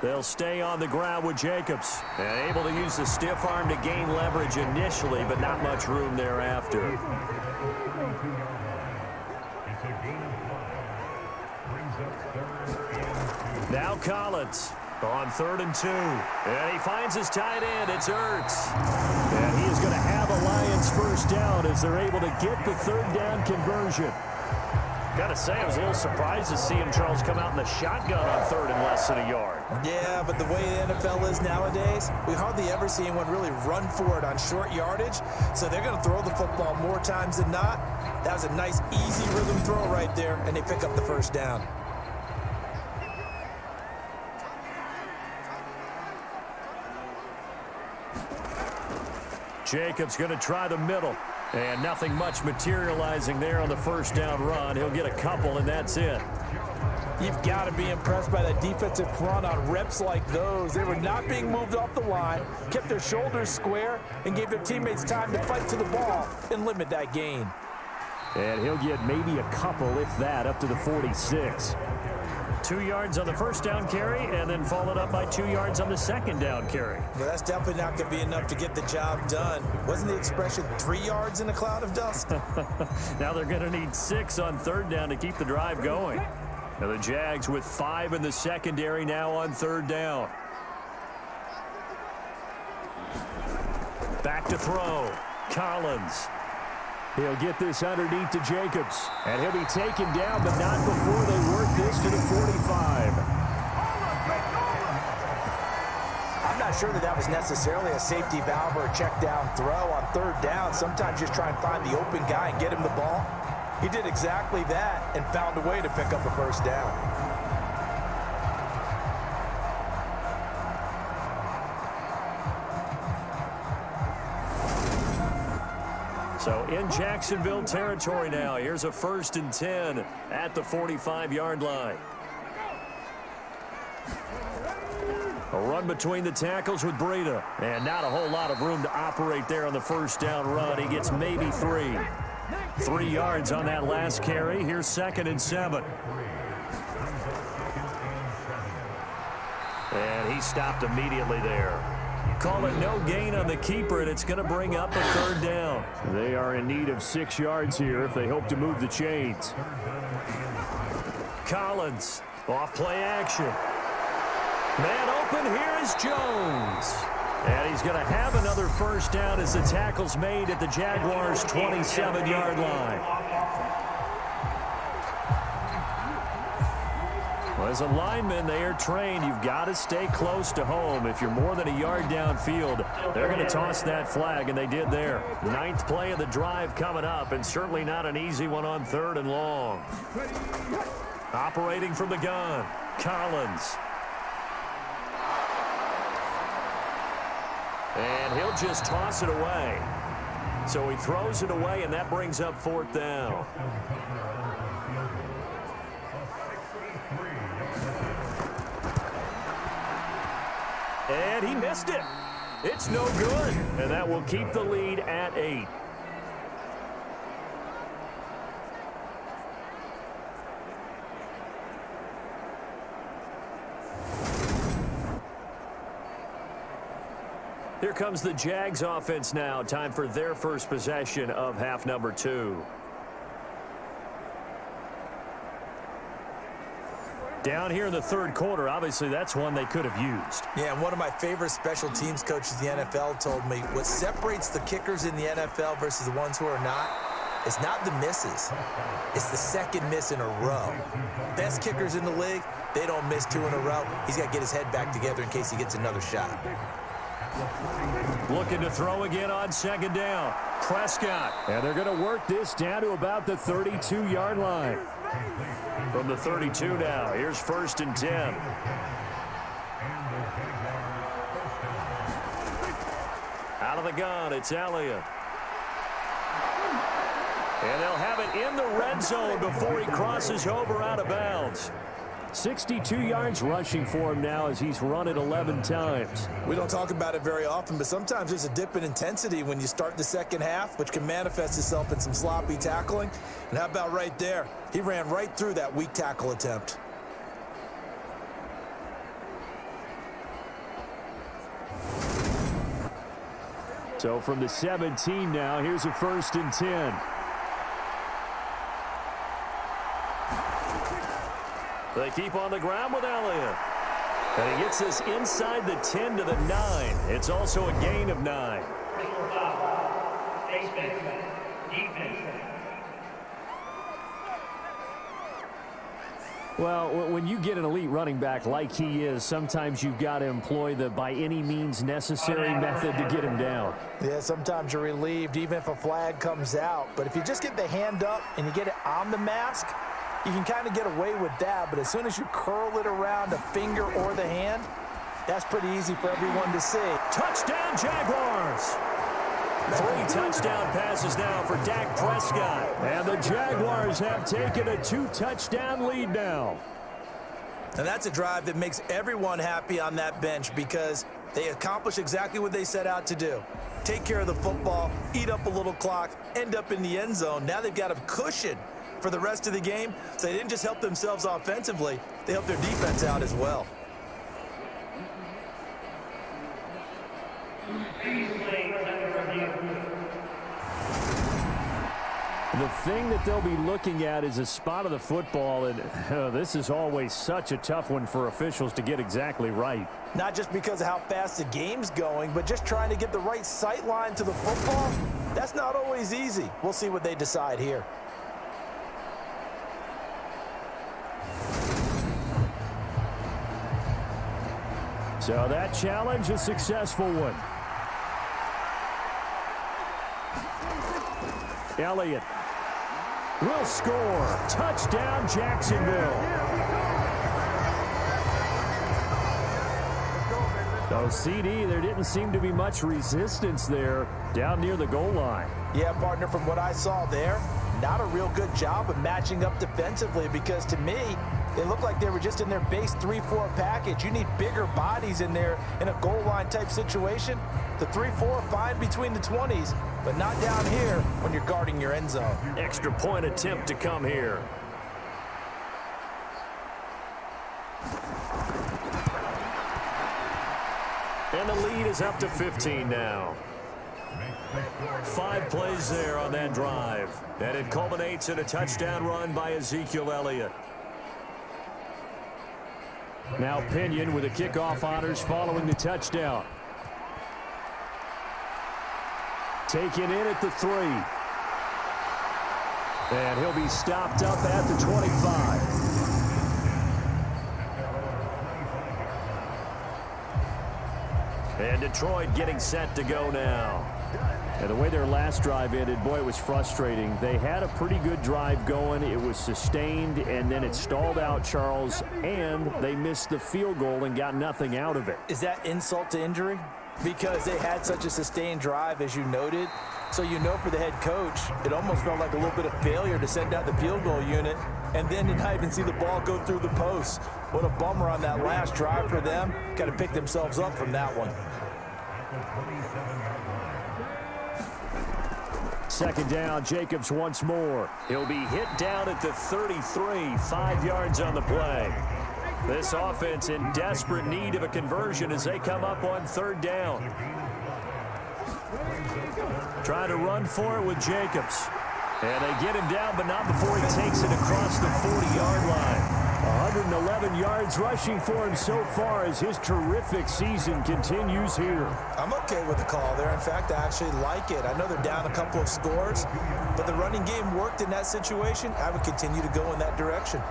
They'll stay on the ground with Jacobs. And able to use the stiff arm to gain leverage initially, but not much room thereafter. Now Collins on 3rd and 2. And he finds his tight end. It's Ertz. And he is going to have a Lions first down as they're able to get the 3rd down conversion. Got to say, I was a little surprised to see him, Charles, come out in the shotgun on 3rd and less than a yard. Yeah, but the way the NFL is nowadays, we hardly ever see anyone really run for it on short yardage. So they're going to throw the football more times than not. That was a nice, easy rhythm throw right there, and they pick up the first down. Jacobs going to try the middle. And nothing much materializing there on the first down run. He'll get a couple, and that's it. You've got to be impressed by that defensive front on reps like those. They were not being moved off the line, kept their shoulders square, and gave their teammates time to fight to the ball and limit that gain. And he'll get maybe a couple, if that, up to the 46. 2 yards on the first down carry, and then followed up by 2 yards on the second down carry. Well, that's definitely not going to be enough to get the job done. Wasn't the expression 3 yards in a cloud of dust? Now they're going to need 6 on 3rd down to keep the drive going. Now the Jags with 5 in the secondary now on 3rd down. Back to throw. Collins. He'll get this underneath to Jacobs. And he'll be taken down, but not before they work this to the 45. I'm not sure that was necessarily a safety valve or a check down throw on 3rd down. Sometimes just try and find the open guy and get him the ball. He did exactly that and found a way to pick up a first down. So in Jacksonville territory now. Here's a 1st and 10 at the 45-yard line. A run between the tackles with Breida. And not a whole lot of room to operate there on the first down run. He gets maybe 3. 3 yards on that last carry. Here's 2nd and 7. And he stopped immediately there. Call it no gain on the keeper, and it's going to bring up a 3rd down. They are in need of 6 yards here if they hope to move the chains. Collins, off play action. Man open, here is Jones. And he's going to have another first down as the tackle's made at the Jaguars' 27-yard line. Well, as a lineman, they are trained. You've got to stay close to home. If you're more than a yard downfield, they're going to toss that flag, and they did there. 9th play of the drive coming up, and certainly not an easy one on 3rd and long. Operating from the gun, Collins. And he'll just toss it away. So he throws it away, and that brings up 4th down. And he missed it. It's no good. And that will keep the lead at 8. Here comes the Jags offense now. Time for their first possession of half number 2. Down here in the 3rd quarter, obviously that's one they could have used. Yeah, and one of my favorite special teams coaches in the NFL told me what separates the kickers in the NFL versus the ones who are not, it's not the misses. It's the second miss in a row. Best kickers in the league, they don't miss 2 in a row. He's got to get his head back together in case he gets another shot. Looking to throw again on 2nd down. Prescott. And they're going to work this down to about the 32-yard line. From the 32 now, here's 1st and 10. Out of the gun, it's Elliott. And they'll have it in the red zone before he crosses over out of bounds. 62 yards rushing for him now as he's run it 11 times. We don't talk about it very often, but sometimes there's a dip in intensity when you start the second half, which can manifest itself in some sloppy tackling. And how about right there? He ran right through that weak tackle attempt. So from the 17 now, here's a 1st and 10. They keep on the ground with Elliott. And he gets this inside the 10 to the 9. It's also a gain of 9. Well, when you get an elite running back like he is, sometimes you've got to employ the by any means necessary method to get him down. Yeah, sometimes you're relieved even if a flag comes out. But if you just get the hand up and you get it on the mask, you can kind of get away with that, but as soon as you curl it around the finger or the hand, that's pretty easy for everyone to see. Touchdown, Jaguars! 3 touchdown passes now for Dak Prescott. And the Jaguars have taken a 2-touchdown lead now. And that's a drive that makes everyone happy on that bench because they accomplish exactly what they set out to do. Take care of the football, eat up a little clock, end up in the end zone. Now they've got a cushion for the rest of the game, so they didn't just help themselves offensively, they helped their defense out as well. The thing that they'll be looking at is a spot of the football, and this is always such a tough one for officials to get exactly right. Not just because of how fast the game's going, but just trying to get the right sight line to the football, that's not always easy. We'll see what they decide here. So that challenge, a successful one. Elliott will score. Touchdown, Jacksonville. So CD, there didn't seem to be much resistance there down near the goal line. Yeah, partner, from what I saw there, not a real good job of matching up defensively because to me, It looked like they were just in their base 3-4 package. You need bigger bodies in there in a goal line type situation. The 3-4 fine between the 20s, but not down here when you're guarding your end zone. Extra point attempt to come here. And the lead is up to 15 now. 5 plays there on that drive. And it culminates in a touchdown run by Ezekiel Elliott. Now Pinion with the kickoff honors following the touchdown. Taken in at the 3. And he'll be stopped up at the 25. And Detroit getting set to go now. And the way their last drive ended, boy, it was frustrating. They had a pretty good drive going. It was sustained, and then it stalled out, Charles, and they missed the field goal and got nothing out of it. Is that insult to injury? Because they had such a sustained drive, as you noted. So you know for the head coach, it almost felt like a little bit of failure to send out the field goal unit and then to not even see the ball go through the post. What a bummer on that last drive for them. Got to pick themselves up from that one. Second down, Jacobs once more. He'll be hit down at the 33, 5 yards on the play. This offense in desperate need of a conversion as they come up on 3rd down. Trying to run for it with Jacobs. And they get him down, but not before he takes it across the 40-yard line. 111 yards rushing for him so far as his terrific season continues here. I'm okay with the call there. In fact, I actually like it. I know they're down a couple of scores, but the running game worked in that situation. I would continue to go in that direction.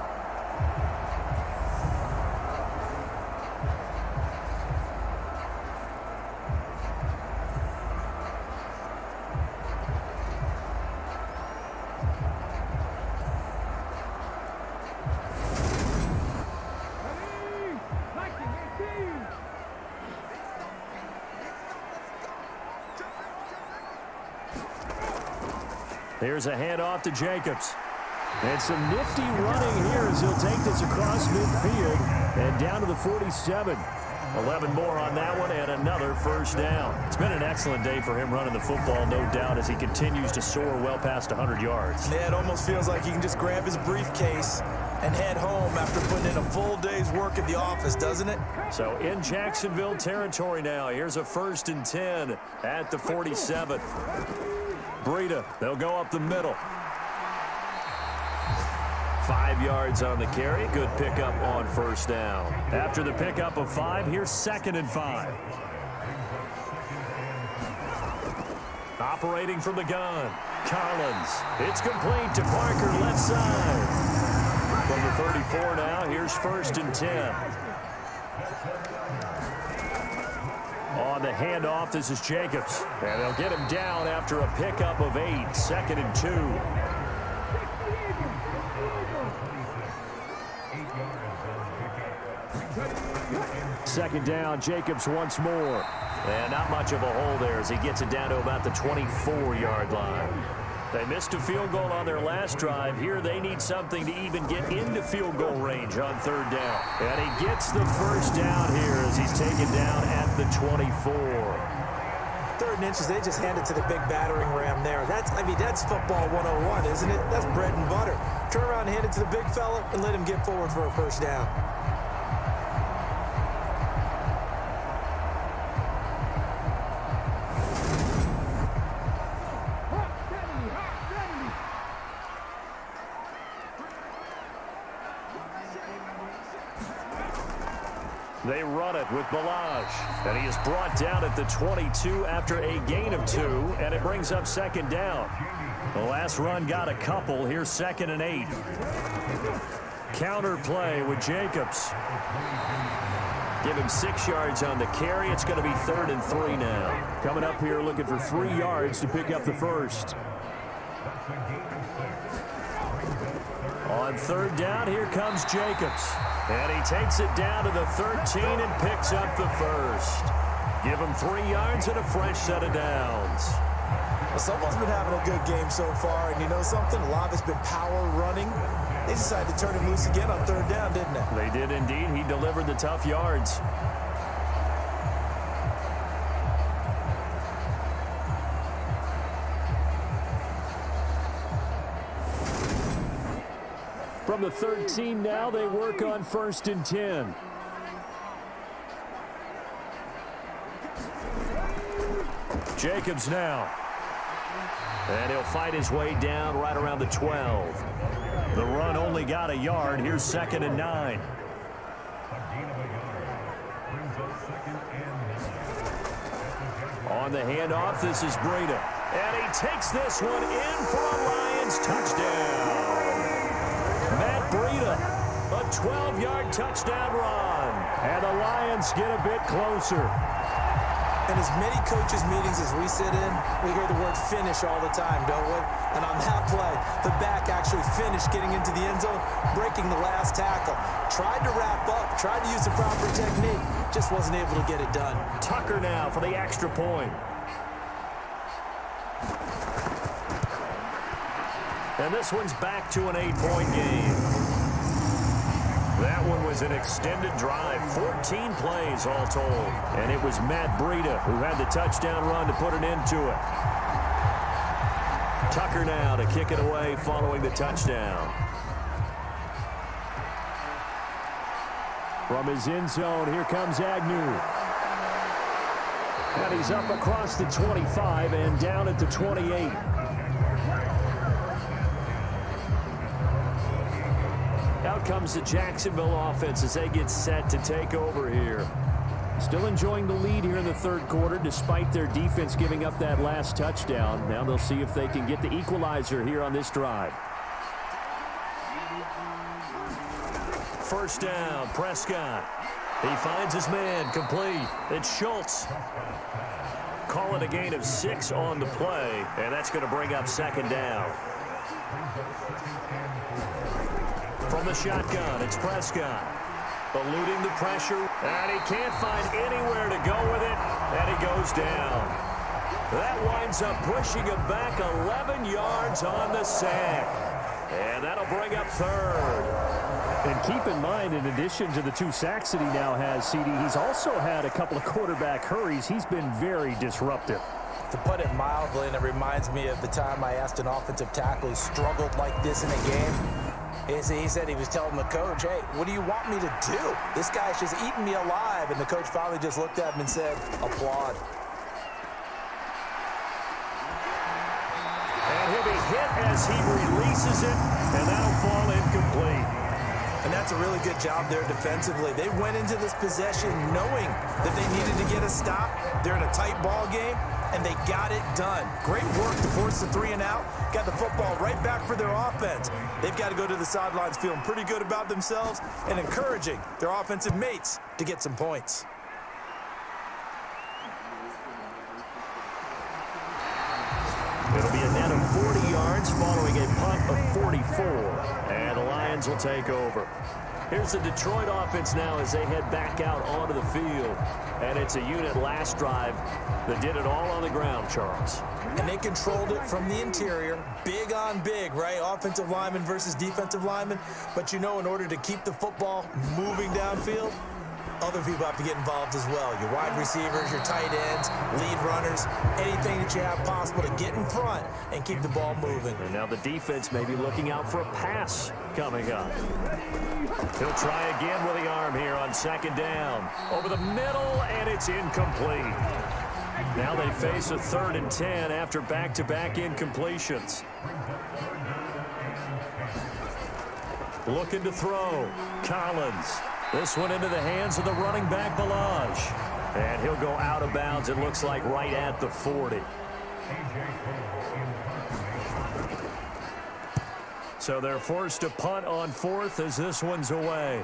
Here's a handoff to Jacobs. And some nifty running here as he'll take this across midfield and down to the 47. 11 more on that one and another first down. It's been an excellent day for him running the football, no doubt, as he continues to soar well past 100 yards. Yeah, it almost feels like he can just grab his briefcase and head home after putting in a full day's work at the office, doesn't it? So in Jacksonville territory now. Here's a 1st and 10 at the 47. Breida, they'll go up the middle. 5 yards on the carry. Good pickup on 1st down. After the pickup of 5, here's 2nd and 5. Operating from the gun. Collins. It's complete to Parker, left side. From the 34 now, here's 1st and 10. On the handoff, this is Jacobs. And they'll get him down after a pickup of 8. 2nd and 2. Second down, Jacobs once more. And not much of a hole there as he gets it down to about the 24-yard line. They missed a field goal on their last drive. Here they need something to even get into field goal range on 3rd down. And he gets the first down here as he's taken down at the 24. 3rd and inches, they just hand it to the big battering ram there. That's football 101, isn't it? That's bread and butter. Turn around and hand it to the big fella and let him get forward for a first down. They run it with Balaj, and he is brought down at the 22 after a gain of 2, and it brings up 2nd down. The last run got a couple. Here's 2nd and 8. Counter play with Jacobs. Give him 6 yards on the carry. It's going to be 3rd and 3 now. Coming up here looking for 3 yards to pick up the first. On 3rd down, here comes Jacobs. And he takes it down to the 13 and picks up the first. Give him 3 yards and a fresh set of downs. Well, someone's been having a good game so far, and you know something? A lot of it's been power running. They decided to turn him loose again on third down, didn't they? They did indeed. He delivered the tough yards. From the 13 now, they work on 1st and 10. Jacobs now. And he'll fight his way down right around the 12. The run only got a yard. Here's 2nd and 9. On the handoff, this is Breida. And he takes this one in for a Lions touchdown. Matt Breida, a 12-yard touchdown run. And the Lions get a bit closer. In as many coaches' meetings as we sit in, we hear the word finish all the time, don't we? And on that play, the back actually finished getting into the end zone, breaking the last tackle. Tried to wrap up, tried to use the proper technique, just wasn't able to get it done. Tucker now for the extra point. And this one's back to an 8-point game. That one was an extended drive, 14 plays all told. And it was Matt Breida who had the touchdown run to put an end to it. Tucker now to kick it away following the touchdown. From his end zone, here comes Agnew. And he's up across the 25 and down at the 28. Out comes the Jacksonville offense as they get set to take over here. Still enjoying the lead here in the third quarter despite their defense giving up that last touchdown. Now they'll see if they can get the equalizer here on this drive. First down, Prescott. He finds his man, complete. It's Schultz. Call it a gain of 6 on the play, and that's going to bring up 2nd down. From the shotgun, it's Prescott. Eluding the pressure, and he can't find anywhere to go with it, and he goes down. That winds up pushing him back 11 yards on the sack. And that'll bring up 3rd. And keep in mind, in addition to the 2 sacks that he now has, CD, he's also had a couple of quarterback hurries. He's been very disruptive. To put it mildly, and it reminds me of the time I asked an offensive tackle who struggled like this in a game. He said he was telling the coach, hey, what do you want me to do? This guy's just eating me alive. And the coach finally just looked at him and said, applaud. And he'll be hit as he releases it, and that'll fall incomplete. And that's a really good job there defensively. They went into this possession knowing that they needed to get a stop. They're in a tight ball game, and they got it done. Great work to force the 3 and out. Got the football right back for their offense. They've got to go to the sidelines feeling pretty good about themselves and encouraging their offensive mates to get some points. It'll be a net of 40 yards following a punt of 44. And the Lions will take over. Here's the Detroit offense now as they head back out onto the field. And it's a unit last drive that did it all on the ground, Charles. And they controlled it from the interior. Big on big, right? Offensive lineman versus defensive lineman. But you know, in order to keep the football moving downfield, other people have to get involved as well. Your wide receivers, your tight ends, lead runners, anything that you have possible to get in front and keep the ball moving. And now the defense may be looking out for a pass coming up. He'll try again with the arm here on 2nd down. Over the middle, and it's incomplete. Now they face a 3rd and 10 after back-to-back incompletions. Looking to throw. Collins. This one into the hands of the running back, Balaj. And he'll go out of bounds, it looks like, right at the 40. So they're forced to punt on 4th as this one's away.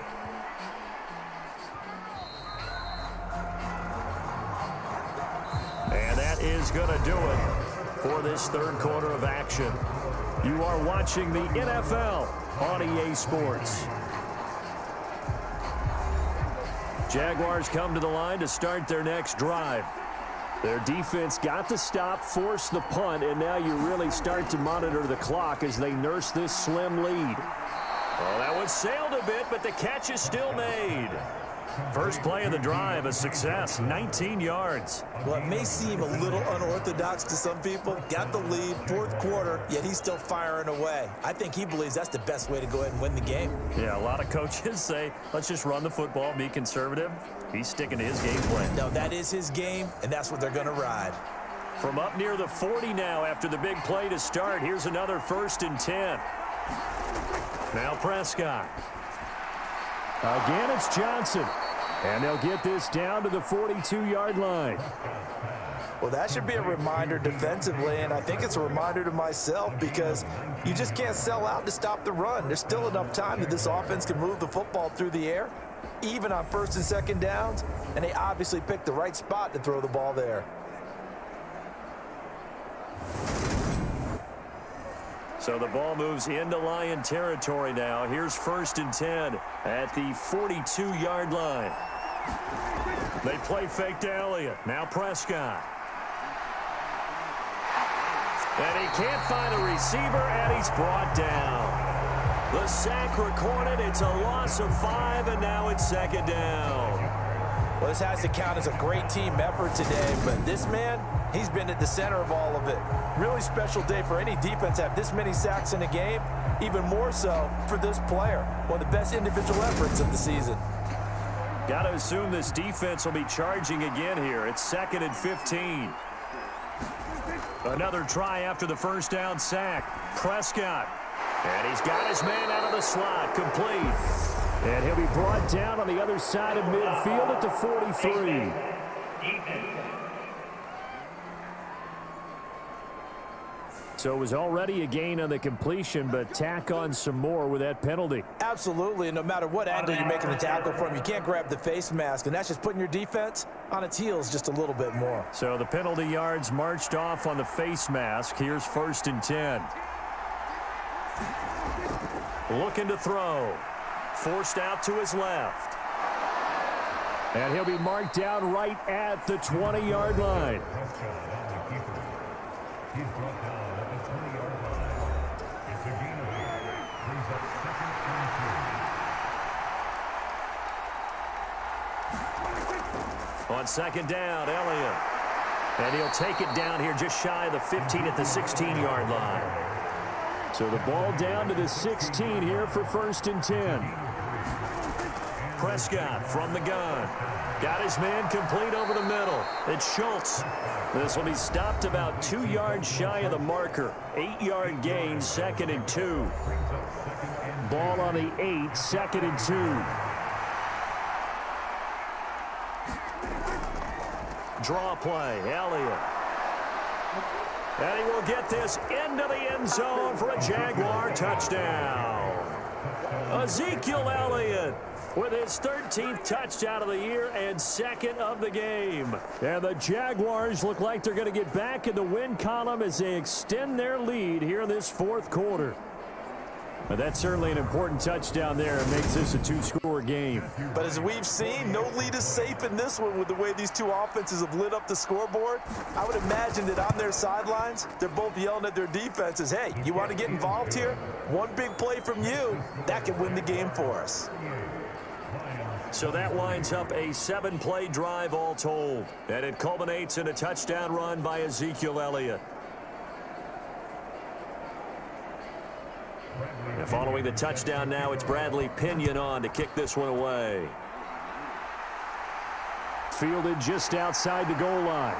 And that is going to do it for this third quarter of action. You are watching the NFL on EA Sports. Jaguars come to the line to start their next drive. Their defense got the stop, forced the punt, and now you really start to monitor the clock as they nurse this slim lead. Well, that one sailed a bit, but the catch is still made. First play of the drive, a success, 19 yards. Well, it may seem a little unorthodox to some people. Got the lead, fourth quarter, yet he's still firing away. I think he believes that's the best way to go ahead and win the game. Yeah, a lot of coaches say, let's just run the football, be conservative. He's sticking to his game plan. No, that is his game, and that's what they're going to ride. From up near the 40 now after the big play to start, here's another 1st and 10. Now Prescott. Again, it's Johnson. And they'll get this down to the 42-yard line. Well, that should be a reminder defensively, and I think it's a reminder to myself because you just can't sell out to stop the run. There's still enough time that this offense can move the football through the air, even on 1st and 2nd downs, and they obviously picked the right spot to throw the ball there. So the ball moves into Lion territory now. Here's 1st and 10 at the 42-yard line. They play fake to Elliott. Now Prescott. And he can't find a receiver, and he's brought down. The sack recorded. It's a loss of 5, and now it's 2nd down. Well, this has to count as a great team effort today, but this man, he's been at the center of all of it. Really special day for any defense to have this many sacks in a game, even more so for this player. One of the best individual efforts of the season. Got to assume this defense will be charging again here. It's 2nd and 15. Another try after the 1st down sack. Prescott. And he's got his man out of the slot, complete. And he'll be brought down on the other side of midfield at the 43. So it was already a gain on the completion, but tack on some more with that penalty. Absolutely, and no matter what angle you're making the tackle from, you can't grab the face mask, and that's just putting your defense on its heels just a little bit more. So the penalty yards marched off on the face mask. Here's 1st and 10. Looking to throw. Forced out to his left. And he'll be marked down right at the 20-yard line. On 2nd down, Elliott. And he'll take it down here just shy of the 15 at the 16-yard line. So the ball down to the 16 here for 1st and 10. Prescott from the gun. Got his man complete over the middle. It's Schultz. This will be stopped about 2 yards shy of the marker. 8-yard gain, 2nd and 2. Ball on the 8, 2nd and 2. Draw play, Elliott. And he will get this into the end zone for a Jaguar touchdown. Ezekiel Elliott with his 13th touchdown of the year and 2nd of the game. And the Jaguars look like they're going to get back in the win column as they extend their lead here in this 4th quarter. But that's certainly an important touchdown there. It makes this a 2-score game. But as we've seen, no lead is safe in this one with the way these two offenses have lit up the scoreboard. I would imagine that on their sidelines, they're both yelling at their defenses, hey, you want to get involved here? One big play from you, that could win the game for us. So that winds up a 7-play drive all told. And it culminates in a touchdown run by Ezekiel Elliott. And following the touchdown now, it's Bradley Pinion on to kick this one away. Fielded just outside the goal line.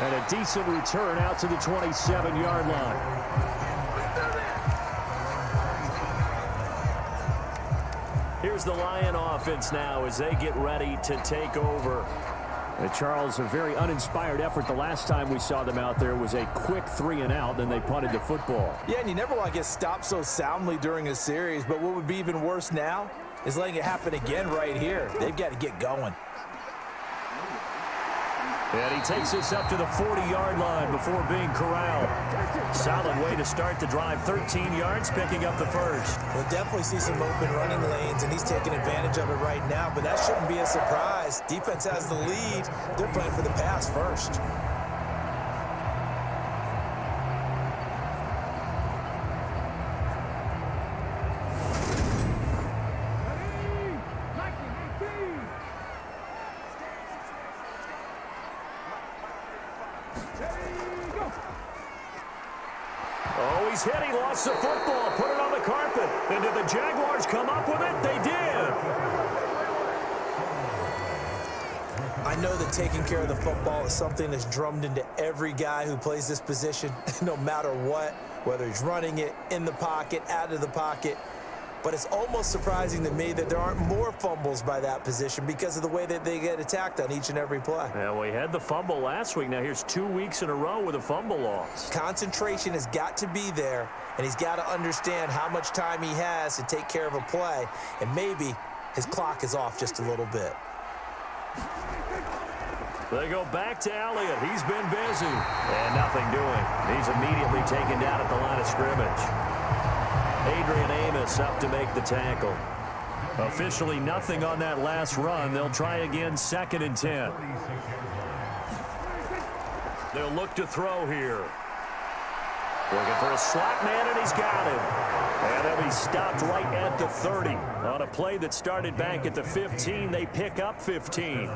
And a decent return out to the 27-yard line. Here's the Lion offense now as they get ready to take over. Charles, a very uninspired effort. The last time we saw them out there was a quick 3-and-out, then they punted the football. Yeah, and you never want to get stopped so soundly during a series, but what would be even worse now is letting it happen again right here. They've got to get going. And he takes this up to the 40-yard line before being corralled. Solid way to start the drive. 13 yards, picking up the first. We'll definitely see some open running lanes, and he's taking advantage of it right now, but that shouldn't be a surprise. Defense has the lead. They're playing for the pass first. he's hit. He lost the football. Put it on the carpet. And did the Jaguars come up with it? They did. I know that taking care of the football is something that's drummed into every guy who plays this position, no matter what, whether he's running it, in the pocket, out of the pocket. But it's almost surprising to me that there aren't more fumbles by that position because of the way that they get attacked on each and every play. Yeah, we had the fumble last week. Now here's 2 weeks in a row with a fumble loss. Concentration has got to be there, and he's got to understand how much time he has to take care of a play, and maybe his clock is off just a little bit. They go back to Elliott. He's been busy. And nothing doing. He's immediately taken down at the line of scrimmage. Adrian Amos up to make the tackle. Officially nothing on that last run. They'll try again, 2nd and 10. They'll look to throw here. Looking for a slot man, and he's got him. And they'll be stopped right at the 30. On a play that started back at the 15, they pick up 15.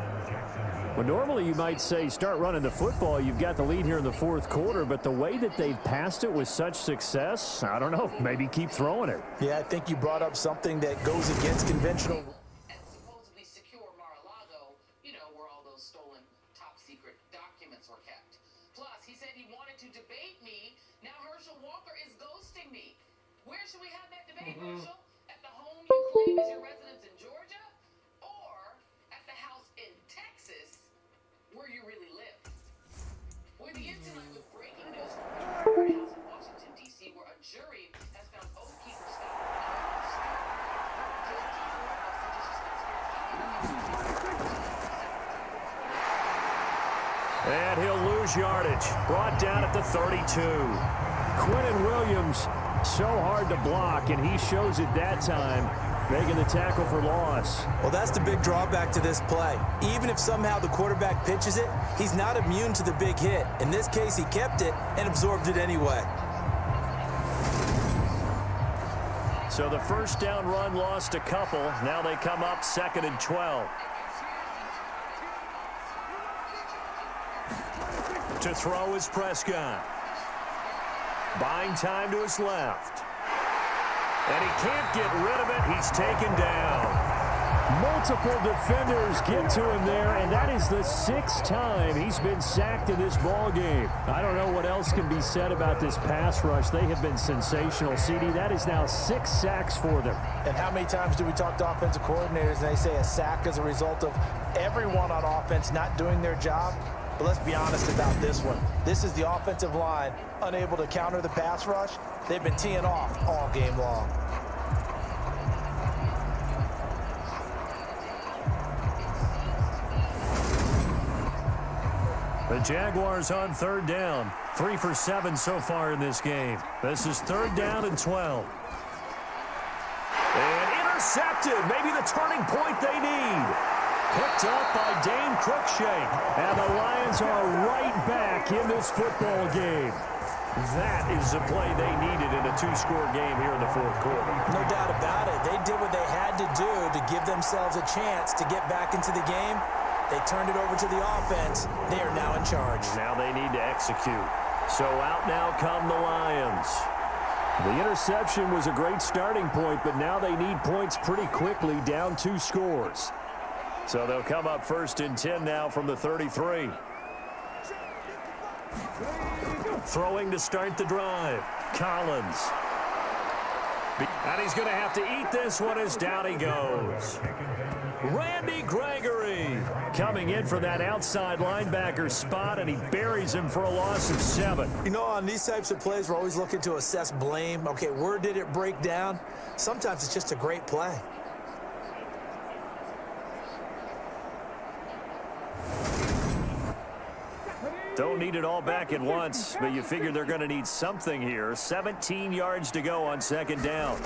Well, normally you might say start running the football. You've got the lead here in the 4th quarter, but the way that they've passed it with such success, I don't know, maybe keep throwing it. Yeah, I think you brought up something that goes against conventional. And supposedly secure Mar-a-Lago, you know, where all those stolen top-secret documents were kept. Plus, he said he wanted to debate me. Now Herschel Walker is ghosting me. Where should we have that debate, Herschel? At the home you claim is your residence in Georgia? Or at the house in Texas, where you really live? We're the intellect with breaking news from the White House in Washington, D.C., where a jury has found Oath Keeper Scott guilty of seditious conspiracy. And he'll lose yardage. Brought down at the 32. Quinnen Williams, so hard to block, and he shows it that time, making the tackle for loss. Well, that's the big drawback to this play. Even if somehow the quarterback pitches it, he's not immune to the big hit. In this case, he kept it and absorbed it anyway. So the first down run lost a couple. Now they come up 2nd and 12. To throw is Prescott. Buying time to his left. And he can't get rid of it. He's taken down. Multiple defenders get to him there, and that is the 6th time he's been sacked in this ball game. I don't know what else can be said about this pass rush. They have been sensational, CD. That is now 6 sacks for them. And how many times do we talk to offensive coordinators and they say a sack is a result of everyone on offense not doing their job? But let's be honest about this one. This is the offensive line unable to counter the pass rush. They've been teeing off all game long. The Jaguars on 3rd down. 3 for 7 so far in this game. This is 3rd down and 12. And intercepted. Maybe the turning point they need. Picked up by Dane Cruikshank. And the Lions are right back in this football game. That is the play they needed in a 2-score game here in the 4th quarter. No doubt about it. They did what they had to do to give themselves a chance to get back into the game. They turned it over to the offense. They are now in charge. Now they need to execute. So out now come the Lions. The interception was a great starting point, but now they need points pretty quickly, down 2 scores. So they'll come up 1st and 10 now from the 33. Throwing to start the drive. Collins. And he's going to have to eat this one as down he goes. Randy Gregory coming in for that outside linebacker spot, and he buries him for a loss of 7. You know, on these types of plays, we're always looking to assess blame. Okay, where did it break down? Sometimes it's just a great play. Don't need it all back at once, but you figure they're going to need something here. 17 yards to go on 2nd down.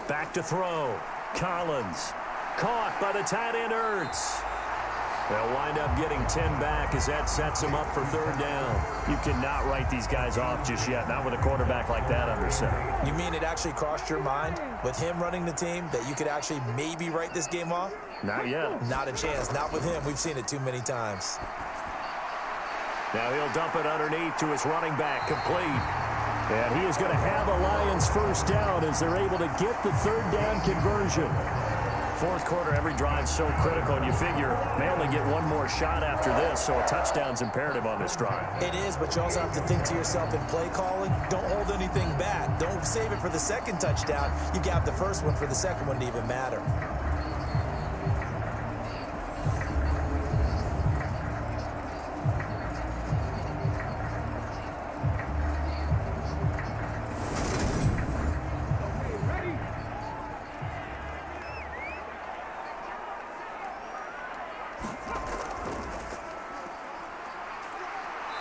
Back to throw. Collins. Caught by the tight end Ertz. They'll wind up getting 10 back as that sets them up for 3rd down. You cannot write these guys off just yet, not with a quarterback like that under center. You mean it actually crossed your mind with him running the team that you could actually maybe write this game off? Not yet. Not a chance. Not with him. We've seen it too many times. Now he'll dump it underneath to his running back, complete. And he is going to have a Lions first down as they're able to get the third down conversion. Fourth quarter, every drive's so critical, and you figure they only get one more shot after this, so a touchdown's imperative on this drive. It is, but you also have to think to yourself in play calling, don't hold anything back. Don't save it for the second touchdown. You gap the first one for the second one to even matter.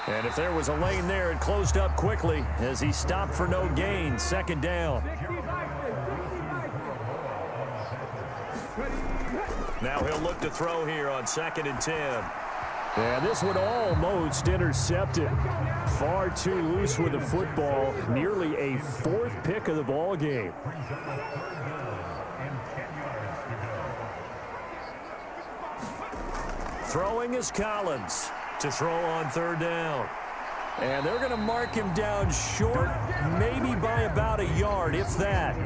And if there was a lane there, it closed up quickly as he stopped for no gain. Second down. Now he'll look to throw here on 2nd and 10. And this one almost intercepted. Far too loose with the football. Nearly a fourth pick of the ball game. Throwing is Collins to throw on 3rd down. And they're going to mark him down short, maybe by about a yard, if that.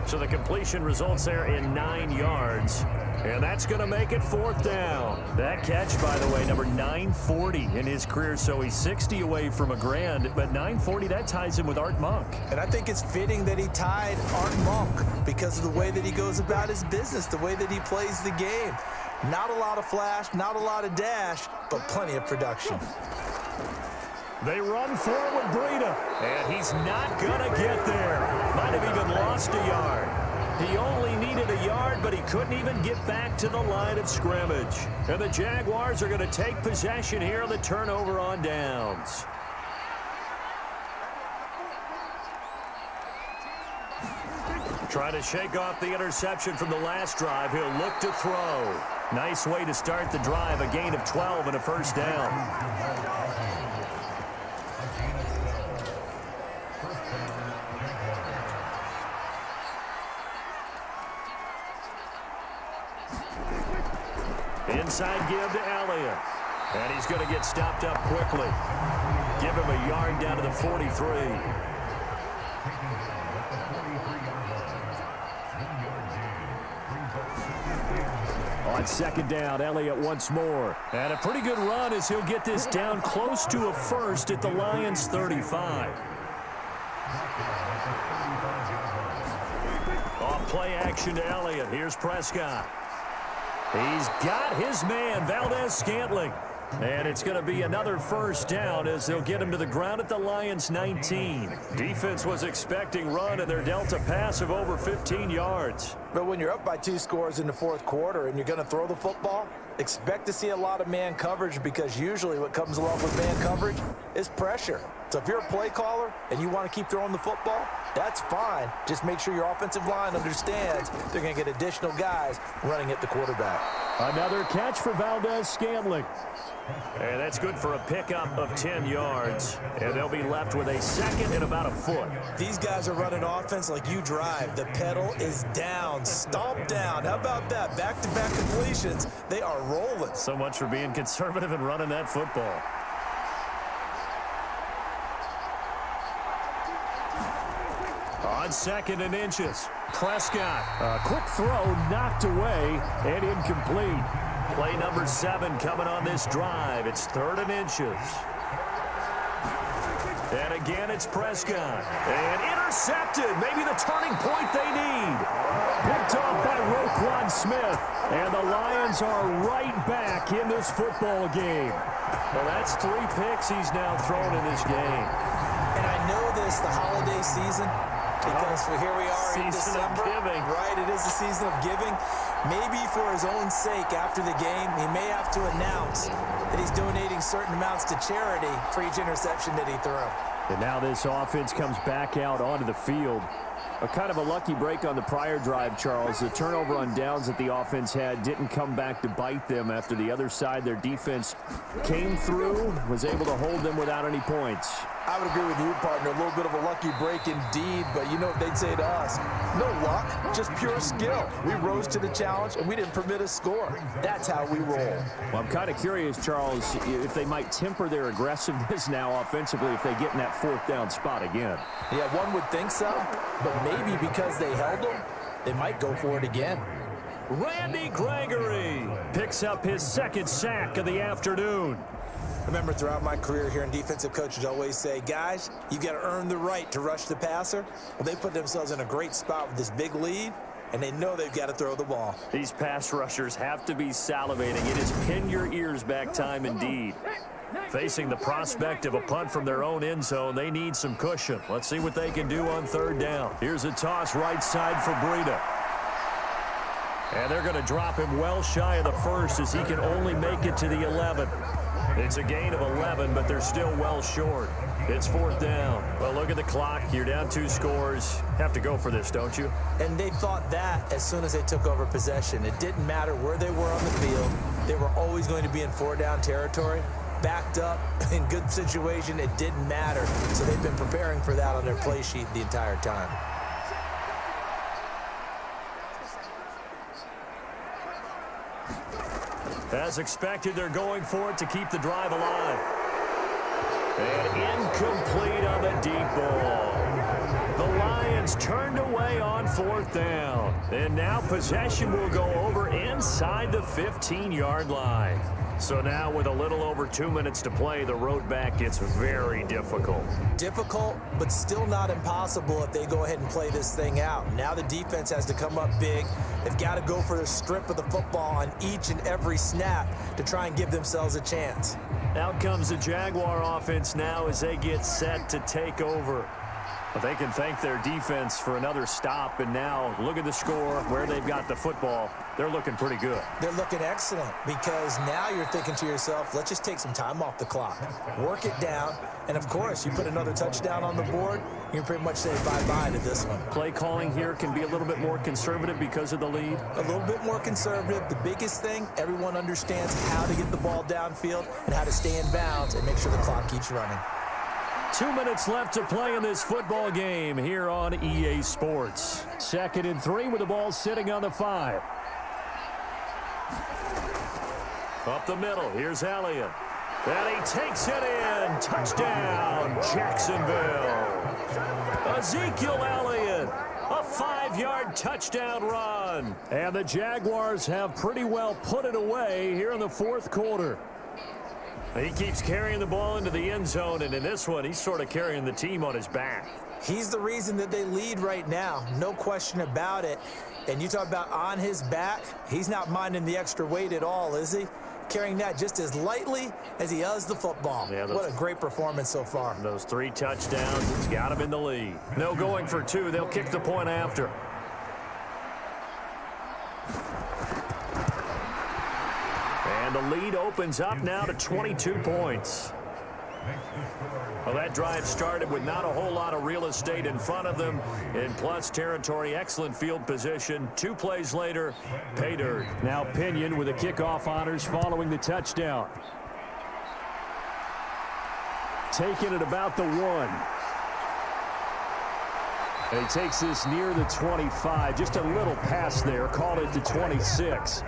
So the completion results there in 9 yards. And that's going to make it 4th down. That catch, by the way, number 940 in his career, so he's 60 away from a grand. But 940, that ties him with Art Monk. And I think it's fitting that he tied Art Monk because of the way that he goes about his business, the way that he plays the game. Not a lot of flash, not a lot of dash, but plenty of production. They run for it with Breida, and he's not going to get there. Might have even lost a yard. He only needed a yard, but he couldn't even get back to the line of scrimmage. And the Jaguars are going to take possession here on the turnover on downs. Trying to shake off the interception from the last drive. He'll look to throw. Nice way to start the drive. A gain of 12 and a first down. Inside give to Elliott. And he's going to get stopped up quickly. Give him a yard down to the 43. On 2nd down, Elliott once more. And a pretty good run as he'll get this down close to a first at the Lions 35. Off play action to Elliott. Here's Prescott. He's got his man, Valdez-Scantling. And it's going to be another first down as they'll get him to the ground at the Lions 19. Defense was expecting run, and they're dealt a pass of over 15 yards. But when you're up by 2 scores in the 4th quarter and you're going to throw the football, expect to see a lot of man coverage because usually what comes along with man coverage is pressure. So if you're a play caller and you want to keep throwing the football, that's fine. Just make sure your offensive line understands they're going to get additional guys running at the quarterback. Another catch for Valdez-Scantling. And that's good for a pickup of 10 yards. And they'll be left with a 2nd and about a foot. These guys are running offense like you drive. The pedal is down, stomp down. How about that? Back-to-back completions. They are rolling. So much for being conservative and running that football. On 2nd and inches, Prescott. A quick throw knocked away and incomplete. Play number 7 coming on this drive. It's 3rd and inches. And again, it's Prescott. And intercepted. Maybe the turning point they need. Picked off by Roquan Smith. And the Lions are right back in this football game. Well, that's 3 picks he's now thrown in this game. And I know this, the holiday season, because here we are in December. Giving. Right, it is the season of giving. Maybe for his own sake after the game, he may have to announce that he's donating certain amounts to charity for each interception that he threw. And now this offense comes back out onto the field. A kind of a lucky break on the prior drive, Charles. The turnover on downs that the offense had didn't come back to bite them after the other side. Their defense came through, was able to hold them without any points. I would agree with you, partner. A little bit of a lucky break indeed, but you know what they'd say to us. No luck, just pure skill. We rose to the challenge, and we didn't permit a score. That's how we roll. Well, I'm kind of curious, Charles, if they might temper their aggressiveness now offensively if they get in that fourth down spot again. Yeah, one would think so, but maybe because they held them, they might go for it again. Randy Gregory picks up his second sack of the afternoon. Remember, throughout my career here in defensive coaches always say, guys, you got to earn the right to rush the passer. Well, they put themselves in a great spot with this big lead, and they know they've got to throw the ball. These pass rushers have to be salivating. It is pin your ears back time indeed. Facing the prospect of a punt from their own end zone, they need some cushion. Let's see what they can do on third down. Here's a toss right side for Breida. And they're going to drop him well shy of the first as he can only make it to the 11. It's a gain of 11, but they're still well short. It's fourth down. Well, look at the clock. You're down 2 scores. Have to go for this, don't you? And they thought that as soon as they took over possession. It didn't matter where they were on the field. They were always going to be in 4-down territory. Backed up, in good situation, it didn't matter. So they've been preparing for that on their play sheet the entire time. As expected, they're going for it to keep the drive alive. And incomplete on the deep ball. The Lions turned away on fourth down. And now possession will go over inside the 15-yard line. So now with a little over 2 minutes to play, the road back gets very difficult. Difficult, but still not impossible if they go ahead and play this thing out. Now the defense has to come up big. They've got to go for the strip of the football on each and every snap to try and give themselves a chance. Out comes the Jaguar offense now as they get set to take over. But they can thank their defense for another stop, and now look at the score, where they've got the football. They're looking pretty good. They're looking excellent because now you're thinking to yourself, let's just take some time off the clock, work it down, and of course, you put another touchdown on the board, you can pretty much say bye-bye to this one. Play calling here can be a little bit more conservative because of the lead. A little bit more conservative. The biggest thing, everyone understands how to get the ball downfield and how to stay in bounds and make sure the clock keeps running. 2 minutes left to play in this football game here on EA Sports. 2nd and 3 with the ball sitting on the 5. Up the middle, here's Elliott. And he takes it in. Touchdown, Jacksonville. Ezekiel Elliott, a 5-yard touchdown run. And the Jaguars have pretty well put it away here in the fourth quarter. He keeps carrying the ball into the end zone, and in this one, he's sort of carrying the team on his back. He's the reason that they lead right now, no question about it. And you talk about on his back, he's not minding the extra weight at all, is he? Carrying that just as lightly as he does the football. Yeah, what a great performance so far. Those 3 touchdowns, it's got him in the lead. No going for 2. They'll kick the point after. And the lead opens up now to 22 points. Well, that drive started with not a whole lot of real estate in front of them. In plus territory, excellent field position. 2 plays later, pay dirt. Now Pinion with the kickoff honors following the touchdown. Taking it about the 1. And he takes this near the 25. Just a little pass there. Called it to 26.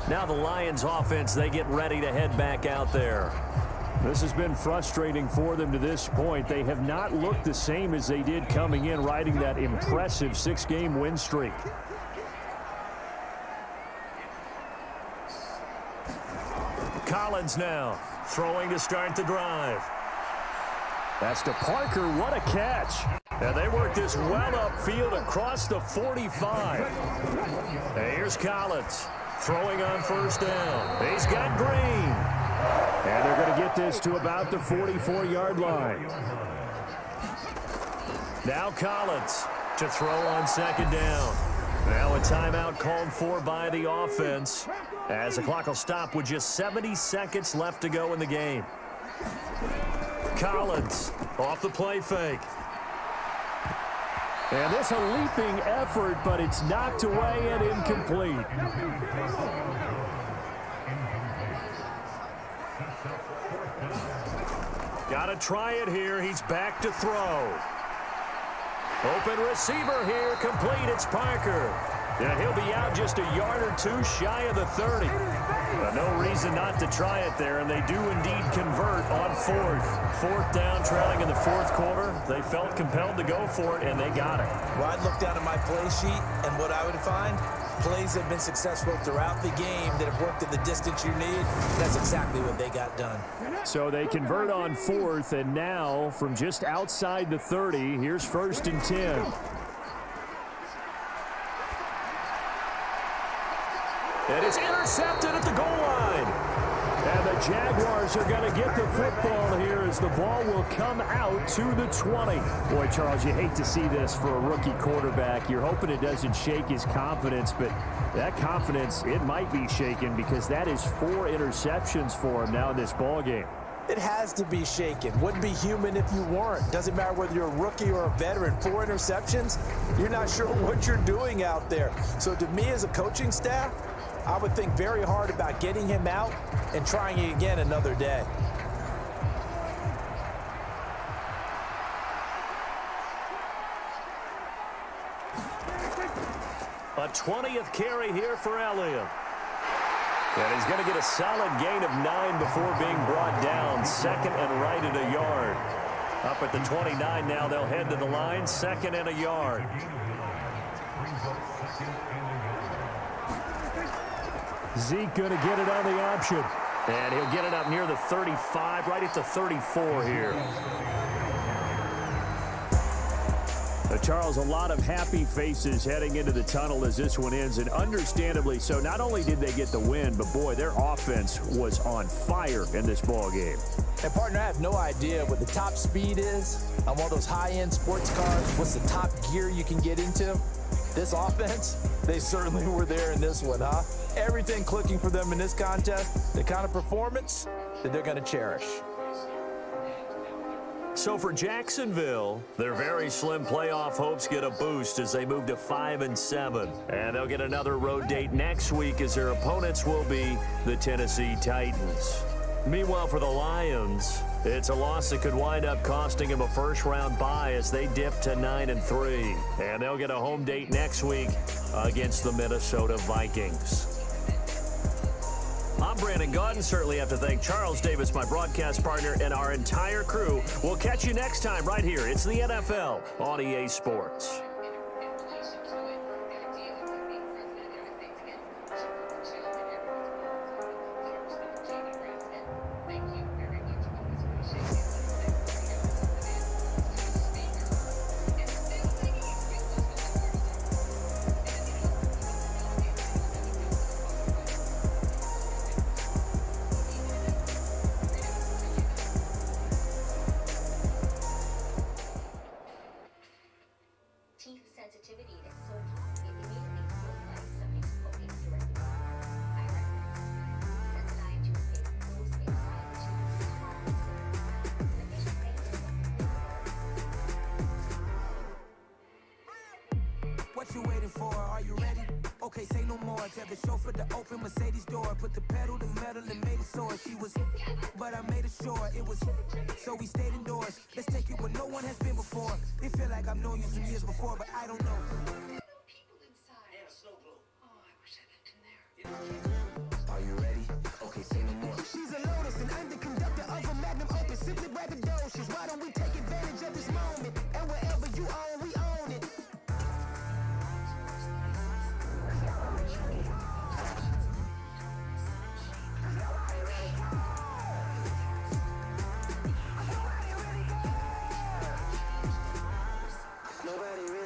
Now the Lions offense, they get ready to head back out there. This has been frustrating for them to this point. They have not looked the same as they did coming in, riding that impressive 6-game win streak. Collins now throwing to start the drive. That's to Parker. What a catch. And they work this well upfield across the 45. And here's Collins. Throwing on first down. He's got Green. And they're going to get this to about the 44-yard line. Now Collins to throw on second down. Now a timeout called for by the offense as the clock will stop with just 70 seconds left to go in the game. Collins off the play fake. And this a leaping effort, but it's knocked away and incomplete. Got to try it here. He's back to throw. Open receiver here. Complete. It's Parker. And he'll be out just a yard or two shy of the 30. No reason not to try it there, and they do indeed convert on fourth down, trailing in the fourth quarter. They felt compelled to go for it, and they got it. Well, I'd look down at my play sheet, and what I would find, plays have been successful throughout the game that have worked at the distance you need. That's exactly what they got done. So they convert on fourth, and now from just outside the 30, here's 1st and 10. It is intercepted at the goal line. And the Jaguars are going to get the football here as the ball will come out to the 20. Boy, Charles, you hate to see this for a rookie quarterback. You're hoping it doesn't shake his confidence, but that confidence, it might be shaken because that is 4 interceptions for him now in this ball game. It has to be shaken. Wouldn't be human if you weren't. Doesn't matter whether you're a rookie or a veteran. 4 interceptions, you're not sure what you're doing out there. So to me as a coaching staff, I would think very hard about getting him out and trying it again another day. A 20th carry here for Elliott. And he's going to get a solid gain of 9 before being brought down. 2nd and right at a yard. Up at the 29 now, they'll head to the line. 2nd and a yard. Zeke going to get it on the option. And he'll get it up near the 35, right at the 34 here. Charles, a lot of happy faces heading into the tunnel as this one ends, and understandably so. Not only did they get the win, but boy, their offense was on fire in this ball game. And partner, I have no idea what the top speed is on one of those high-end sports cars. What's the top gear you can get into? This offense, they certainly were there in this one, huh? Everything clicking for them in this contest, the kind of performance that they're going to cherish. So for Jacksonville, their very slim playoff hopes get a boost as they move to 5-7. And they'll get another road date next week as their opponents will be the Tennessee Titans. Meanwhile, for the Lions, it's a loss that could wind up costing them a first-round bye as they dip to 9-3. And they'll get a home date next week against the Minnesota Vikings. I'm Brandon Gaudin. Certainly have to thank Charles Davis, my broadcast partner, and our entire crew. We'll catch you next time right here. It's the NFL on EA Sports. What you waiting for? Are you ready? Okay, say no more. Tell the chauffeur to open Mercedes door. Put the pedal to metal and made it soar. She was, but I made it sure it was. So we stayed indoors. Let's take it where no one has been before. They feel like I've known you some years before, but I don't know. People inside. Yeah, snow globe. Oh, I wish I lived in there. Are you ready? Okay, say no more. She's a Lotus and I'm the conductor of a Magnum Opus. Simply braggadocious. Why don't we take advantage of this moment? And wherever you own, we own it.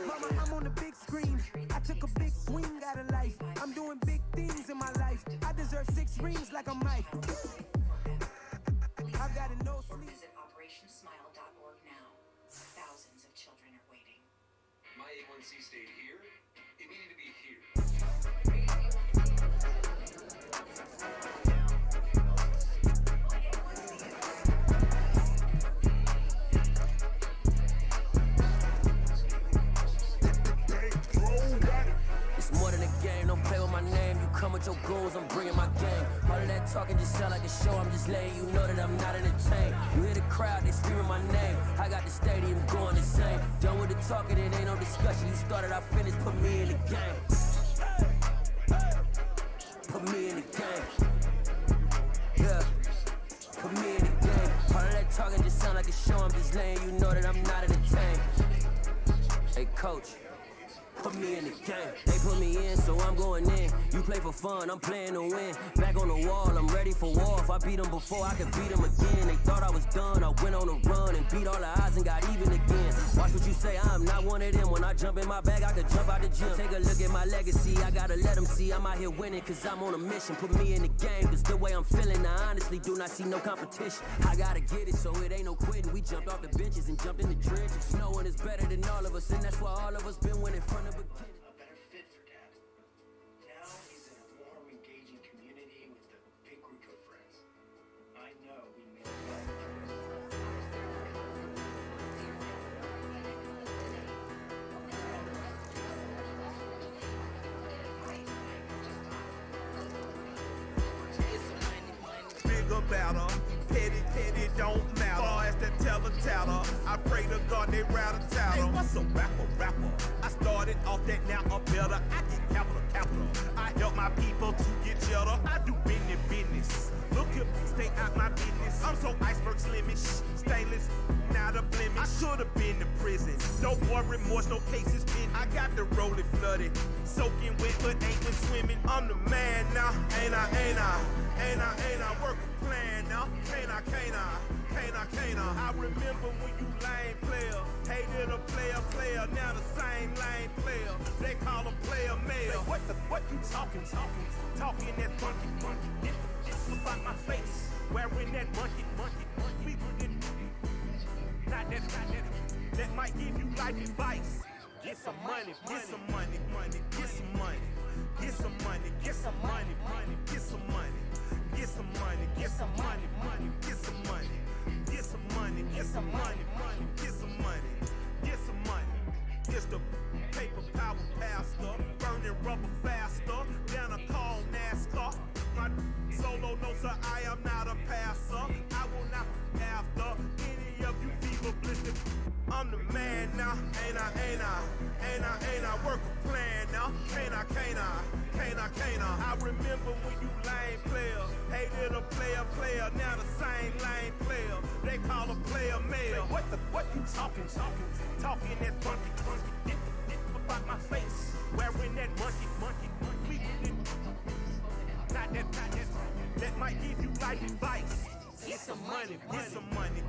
Mama, I'm on the big screen. I took a big swing out of life. I'm doing big things in my life. I deserve 6 rings like I'm Mike. I've got a no sleep. Visit operationsmile.org now. Thousands of children are waiting. My A1C stayed here. It needed to be here. It's more than a game, no don't play with my name. You come with your goons, I'm bringing my game. All of that talking just sound like a show. I'm just letting you know that I'm not entertained. You hear the crowd, they screaming my name. I got the stadium going insane. Done with the talking, it ain't no discussion. You started, I finished, put me in the game. Put me in the game. Yeah. Put me in the game. All of that talking just sound like a show. I'm just letting you know that I'm not entertained. Hey, coach. Put me in the game. They put me in, so I'm going in. You play for fun, I'm playing to win. Back on the wall, I'm ready for war. If I beat them before, I can beat them again. They thought I was done, I went on a run and beat all the odds and got even again. Watch what you say, I'm not one of them. When I jump in my bag, I could jump out the gym. Take a look at my legacy, I gotta let them see I'm out here winning, cause I'm on a mission. Put me in the game, cause the way I'm feeling, I honestly do not see no competition. I gotta get it, so it ain't no quitting. We jumped off the benches and jumped in the trenches. No one is better than all of us, and that's why all of us been winning from the beginning. A better fit for Dad. Now he's in a warm, engaging community with a big group of friends. I know we made a better choice. Bigger, better, petty, don't matter. Far as the teller, I pray to God they rattle tattle. Hey, what's a rapper? I started off that, now I'm better. I get capital. I help my people to get cheddar. I do business. Look here, stay out my business. I'm so iceberg slimish, stainless, not a blemish. I should have been to prison. No more remorse, no cases pinned. I got the rolling flooded, soaking wet, but ain't been swimming. I'm the man now, ain't I? Work a plan now, can't I? I remember when you lame player, hated a player, now the same lame player. They call a player mayor. What you talking that funky. Get about my face, wearing that monkey. Not that. That might give you life advice. Get some money. It's the paper power pastor, burning rubber faster, down a call NASCAR. My solo notes are I am not a passer. I will not after any of you fever blistered. I'm the man now, ain't I? Work a plan now, can't I? I remember when you lame player, hated a player, now the same lame player. They call a player mayor. What you talking that funky. Get about my face, wearing that monkey. Not that. That might give you life advice. Get some money. Get some money.